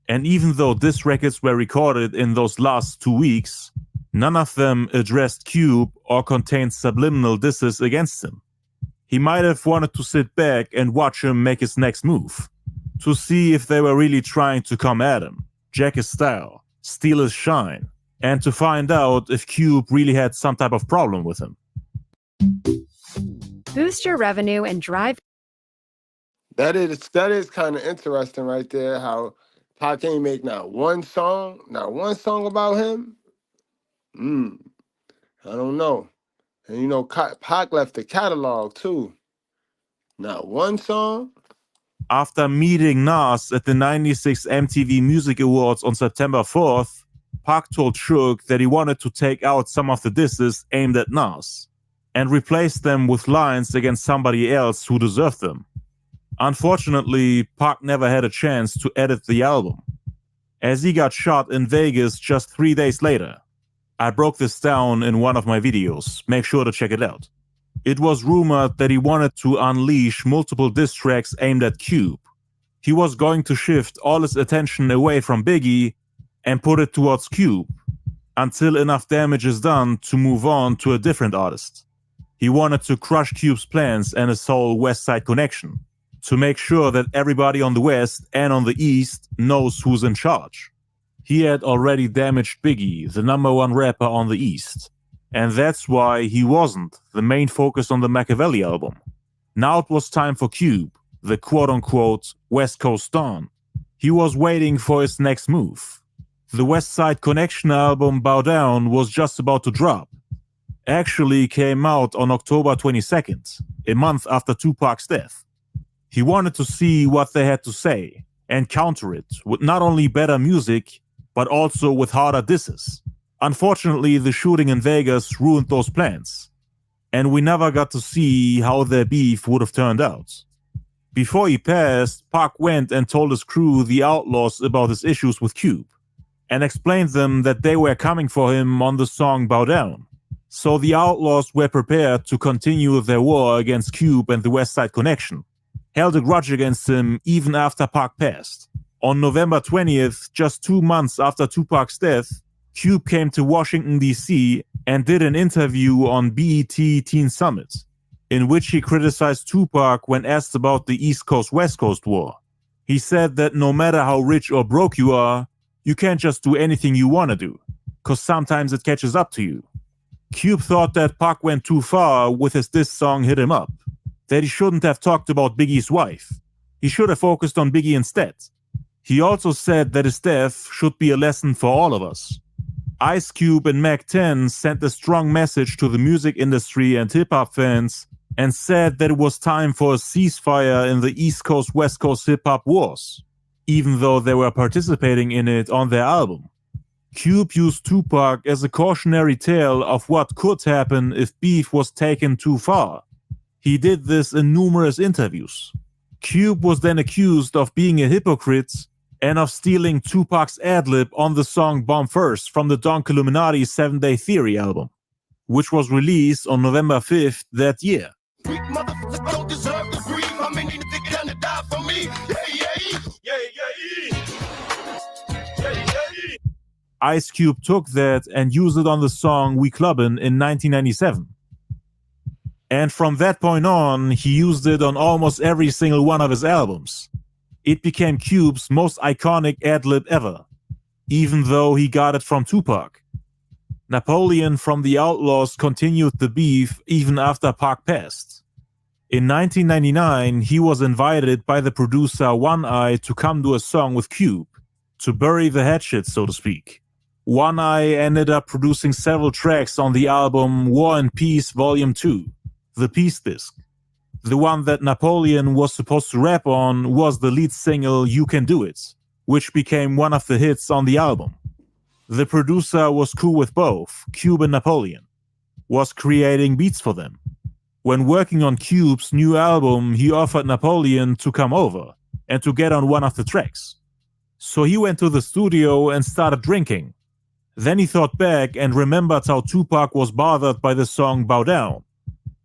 and even though diss records were recorded in those last 2 weeks, none of them addressed Cube or contained subliminal disses against him. He might have wanted to sit back and watch him make his next move, to see if they were really trying to come at him, jack his style, steal his shine, and to find out if Cube really had some type of problem with him. Boost your revenue and drive. That is kind of interesting right there, how Pac ain't make not one song about him. I don't know. And you know, Pac left the catalog too. Not one song. After meeting Nas at the 96 MTV Music Awards on September 4th, Pac told Suge that he wanted to take out some of the disses aimed at Nas and replace them with lines against somebody else who deserved them. Unfortunately, Pac never had a chance to edit the album, as he got shot in Vegas just 3 days later. I broke this down in one of my videos, make sure to check it out. It was rumored that he wanted to unleash multiple diss tracks aimed at Cube. He was going to shift all his attention away from Biggie and put it towards Cube, until enough damage is done to move on to a different artist. He wanted to crush Cube's plans and his whole West Side connection, to make sure that everybody on the West and on the East knows who's in charge. He had already damaged Biggie, the #1 rapper on the East, and that's why he wasn't the main focus on the Machiavelli album. Now it was time for Cube, the quote-unquote West Coast Don. He was waiting for his next move. The West Side Connection album Bow Down was just about to drop. Actually came out on October 22nd, a month after Tupac's death. He wanted to see what they had to say and counter it with not only better music, but also with harder disses. Unfortunately, the shooting in Vegas ruined those plans, and we never got to see how their beef would have turned out. Before he passed, Pac went and told his crew, the Outlaws, about his issues with Cube, and explained them that they were coming for him on the song Bow Down. So the Outlaws were prepared to continue their war against Cube and the West Side Connection, held a grudge against him even after Pac passed. On November 20th, just 2 months after Tupac's death, Cube came to Washington, D.C. and did an interview on BET Teen Summit, in which he criticized Tupac when asked about the East Coast-West Coast war. He said that no matter how rich or broke you are, you can't just do anything you want to do, cause sometimes it catches up to you. Cube thought that Pac went too far with his diss song Hit 'Em Up, that he shouldn't have talked about Biggie's wife. He should have focused on Biggie instead. He also said that his death should be a lesson for all of us. Ice Cube and Mac 10 sent a strong message to the music industry and hip-hop fans and said that it was time for a ceasefire in the East Coast-West Coast hip-hop wars, even though they were participating in it on their album. Cube used Tupac as a cautionary tale of what could happen if beef was taken too far. He did this in numerous interviews. Cube was then accused of being a hypocrite and of stealing Tupac's ad-lib on the song Bomb First from the Don Illuminati 7-Day Theory album, which was released on November 5th that year. Ice Cube took that and used it on the song We Clubbin' in 1997. And from that point on, he used it on almost every single one of his albums. It became Cube's most iconic ad-lib ever, even though he got it from Tupac. Napoleon from the Outlaws continued the beef even after Pac passed. In 1999, he was invited by the producer One Eye to come do a song with Cube, to bury the hatchet, so to speak. One Eye ended up producing several tracks on the album War and Peace Volume 2, the Peace Disc. The one that Napoleon was supposed to rap on was the lead single You Can Do It, which became one of the hits on the album. The producer was cool with both, Cube and Napoleon, was creating beats for them. When working on Cube's new album, he offered Napoleon to come over and to get on one of the tracks. So he went to the studio and started drinking. Then he thought back and remembered how Tupac was bothered by the song Bow Down,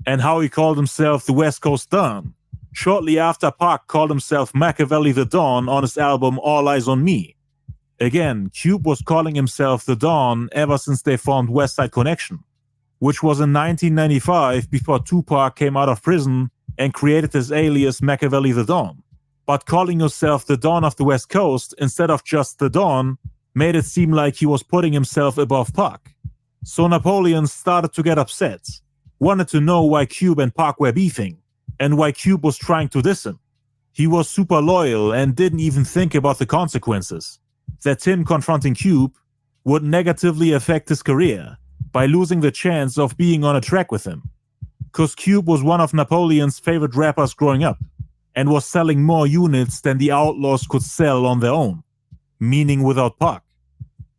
and how he called himself the West Coast Don, shortly after Pac called himself Machiavelli the Don on his album All Eyes on Me. Again, Cube was calling himself the Don ever since they formed West Side Connection, which was in 1995 before Tupac came out of prison and created his alias Machiavelli the Don. But calling yourself the Don of the West Coast instead of just the Don made it seem like he was putting himself above Pac. So Napoleon started to get upset, wanted to know why Cube and Pac were beefing, and why Cube was trying to diss him. He was super loyal and didn't even think about the consequences. That him confronting Cube would negatively affect his career by losing the chance of being on a track with him. Cause Cube was one of Napoleon's favorite rappers growing up, and was selling more units than the Outlaws could sell on their own, meaning without Pac.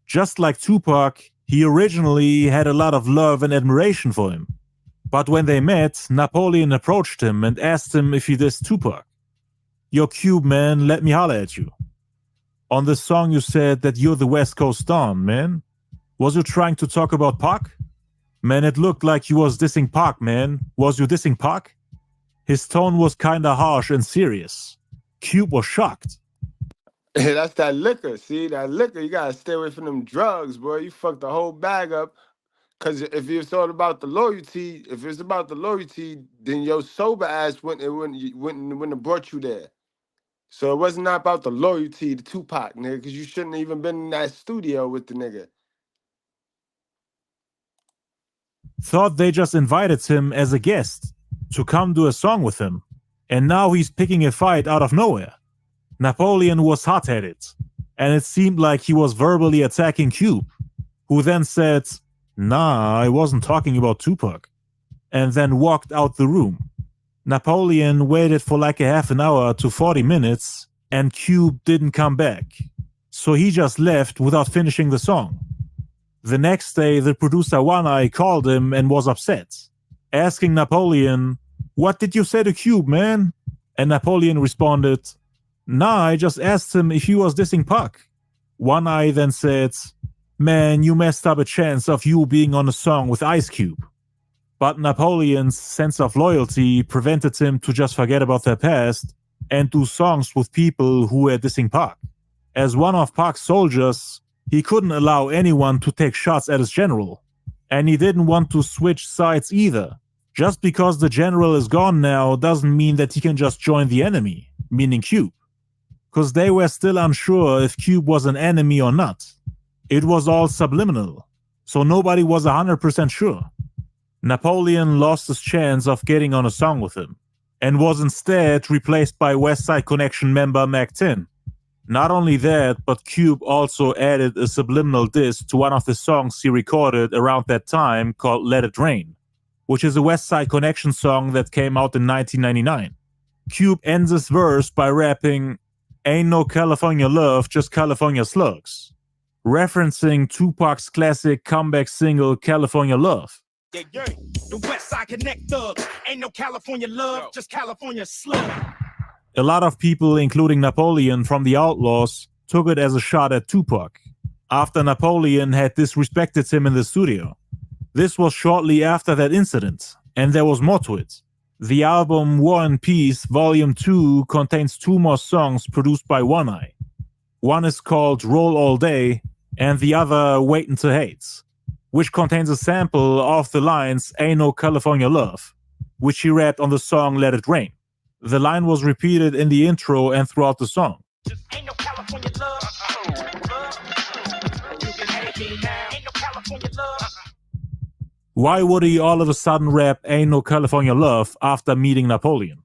Just like Tupac, he originally had a lot of love and admiration for him. But when they met, Napoleon approached him and asked him if he dissed Tupac. Yo, Cube, man, let me holler at you. On this song you said that you're the West Coast Don, man. Was you trying to talk about Pac? Man, it looked like you was dissing Pac, man. Was you dissing Pac? His tone was kinda harsh and serious. Cube was shocked. That's that liquor. See, that liquor, you gotta stay away from them drugs, boy. You fucked the whole bag up. Cause if it's all about the loyalty, then your sober ass wouldn't have brought you there. So it wasn't not about the loyalty to Tupac, nigga, because you shouldn't have even been in that studio with the nigga. Thought they just invited him as a guest to come do a song with him, and now he's picking a fight out of nowhere. Napoleon was hot-headed, and it seemed like he was verbally attacking Cube, who then said, "Nah, I wasn't talking about Tupac," and then walked out the room. Napoleon waited for like a half an hour to 40 minutes, and Cube didn't come back, so he just left without finishing the song. The next day, the producer One Eye called him and was upset, asking Napoleon, "What did you say to Cube, man?" And Napoleon responded, "Nah, I just asked him if he was dissing Pac." One Eye then said, "Man, you messed up a chance of you being on a song with Ice Cube." But Napoleon's sense of loyalty prevented him to just forget about their past and do songs with people who were dissing Pac. As one of Pac's soldiers, he couldn't allow anyone to take shots at his general, and he didn't want to switch sides either. Just because the general is gone now doesn't mean that he can just join the enemy, meaning Cube. Because they were still unsure if Cube was an enemy or not. It was all subliminal, so nobody was 100% sure. Napoleon lost his chance of getting on a song with him, and was instead replaced by West Side Connection member Mac 10. Not only that, but Cube also added a subliminal diss to one of the songs he recorded around that time called Let It Rain, which is a West Side Connection song that came out in 1999. Cube ends his verse by rapping, "Ain't no California love, just California slugs," referencing Tupac's classic comeback single California Love. Yeah, the West Side Connect thugs. Ain't no California love, just California slug. A lot of people, including Napoleon from the Outlaws, took it as a shot at Tupac, after Napoleon had disrespected him in the studio. This was shortly after that incident, and there was more to it. The album War and Peace Volume 2 contains 2 more songs produced by One Eye. One is called Roll All Day, and the other Waitin' to Hate, which contains a sample of the lines "Ain't no California love," which he rapped on the song Let It Rain. The line was repeated in the intro and throughout the song. Ain't no California love. You can hate me now. Ain't no California love. Why would he all of a sudden rap "Ain't no California love" after meeting Napoleon?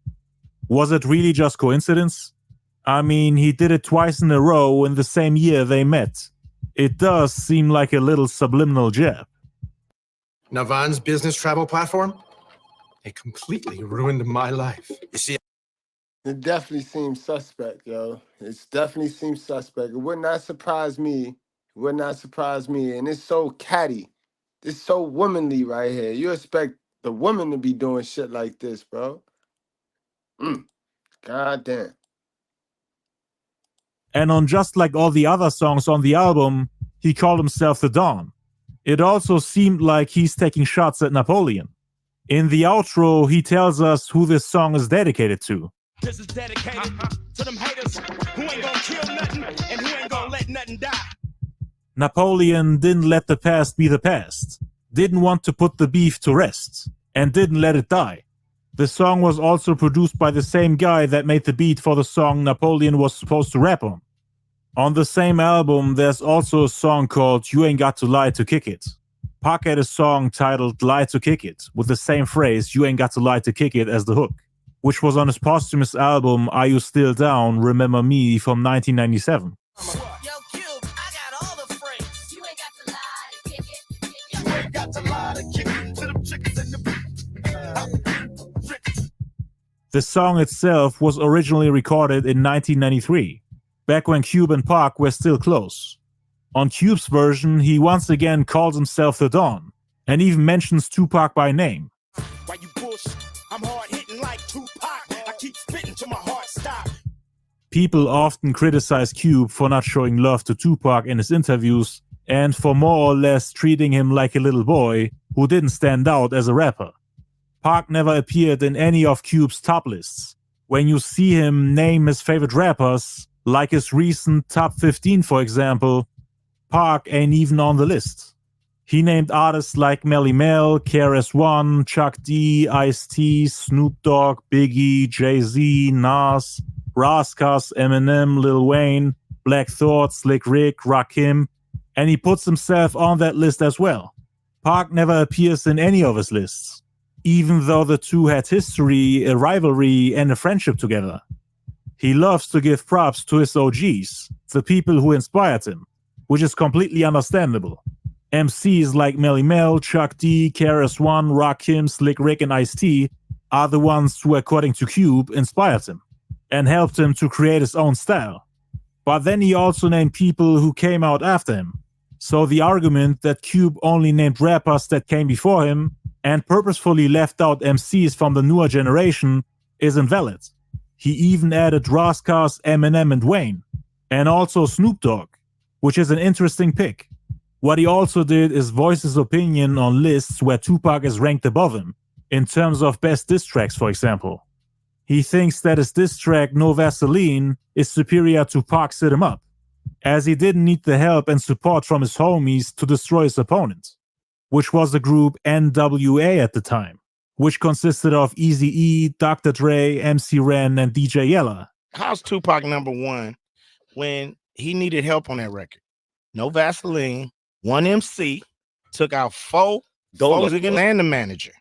Was it really just coincidence? I mean, he did it twice in a row in the same year they met. It does seem like a little subliminal jab. Navon's business travel platform? It completely ruined my life. You see, it definitely seems suspect, yo. It definitely seems suspect. It would not surprise me. It would not surprise me. And it's so catty. It's so womanly right here. You expect the woman to be doing shit like this, bro. God damn. And on just like all the other songs on the album, he called himself the Don. It also seemed like he's taking shots at Napoleon. In the outro, he tells us who this song is dedicated to. This is dedicated to them haters who ain't gonna kill nothing and who ain't gonna let nothing die. Napoleon didn't let the past be the past, didn't want to put the beef to rest, and didn't let it die. The song was also produced by the same guy that made the beat for the song Napoleon was supposed to rap on. On the same album, there's also a song called You Ain't Got to Lie to Kick It. Pac had a song titled Lie to Kick It, with the same phrase, You Ain't Got to Lie to Kick It, as the hook, which was on his posthumous album Are You Still Down, Remember Me from 1997. The song itself was originally recorded in 1993, back when Cube and Pac were still close. On Cube's version, he once again calls himself the Don, and even mentions Tupac by name. Why you push? I'm hard hitting like Tupac. I keep spitting till my heart stops. People often criticize Cube for not showing love to Tupac in his interviews, and for more or less treating him like a little boy who didn't stand out as a rapper. Pac never appeared in any of Cube's top lists. When you see him name his favorite rappers, like his recent top 15 for example, Pac ain't even on the list. He named artists like Melly Mel, KRS-One, Chuck D, Ice-T, Snoop Dogg, Biggie, Jay-Z, Nas, Raskas, Eminem, Lil Wayne, Black Thought, Slick Rick, Rakim, and he puts himself on that list as well. Pac never appears in any of his lists, even though the two had history, a rivalry, and a friendship together. He loves to give props to his OGs, the people who inspired him, which is completely understandable. MCs like Melly Mel, Chuck D, KRS-One, Rakim, Slick Rick, and Ice-T are the ones who, according to Cube, inspired him and helped him to create his own style. But then he also named people who came out after him. So the argument that Cube only named rappers that came before him and purposefully left out MCs from the newer generation is invalid. He even added Raskas, Eminem, and Wayne, and also Snoop Dogg, which is an interesting pick. What he also did is voice his opinion on lists where Tupac is ranked above him, in terms of best diss tracks, for example. He thinks that his diss track No Vaseline is superior to Pac's Hit 'Em Up, as he didn't need the help and support from his homies to destroy his opponent, which was the group NWA at the time, which consisted of Eazy-E, Dr. Dre, MC Ren, and DJ Yella. How's Tupac number one when he needed help on that record? No Vaseline, one MC, took out four and the manager.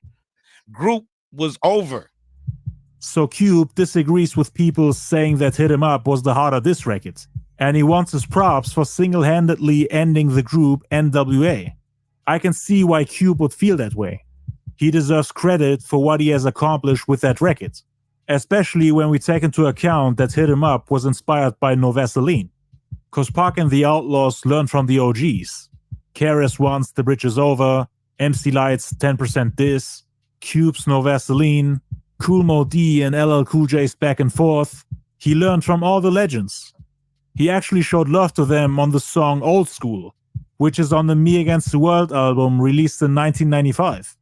Group was over. So Cube disagrees with people saying that Hit 'Em Up was the harder diss record, and he wants his props for single-handedly ending the group NWA. I can see why Cube would feel that way. He deserves credit for what he has accomplished with that record, especially when we take into account that Hit 'Em Up was inspired by No Vaseline. Cause Pac and the Outlaws learned from the OGs. KRS-One's The Bridge Is Over, MC Light's 10% Diss, Cube's No Vaseline, Kool Mo D and LL Cool J's Back and Forth. He learned from all the legends. He actually showed love to them on the song Old School, which is on the Me Against the World album released in 1995.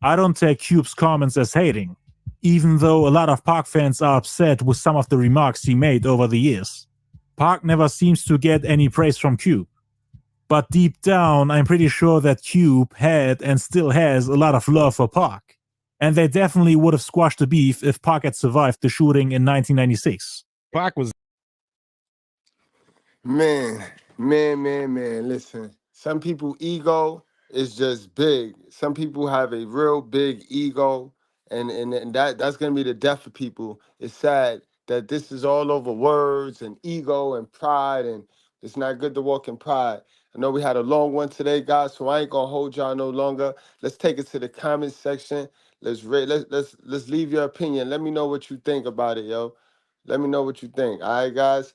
I don't take Cube's comments as hating, even though a lot of Pac fans are upset with some of the remarks he made over the years. Pac never seems to get any praise from Cube. But deep down, I'm pretty sure that Cube had and still has a lot of love for Pac. And they definitely would have squashed the beef if Pac had survived the shooting in 1996. Pac was... Man, listen. Some people ego is just big. Some people have a real big ego, and that's gonna be the death of people. It's sad that this is all over words and ego and pride, and it's not good to walk in pride. I know we had a long one today, guys, so I ain't gonna hold y'all no longer. Let's take it to the comment section. Let's leave your opinion. Let me know what you think about it, yo. Let me know what you think. All right, guys.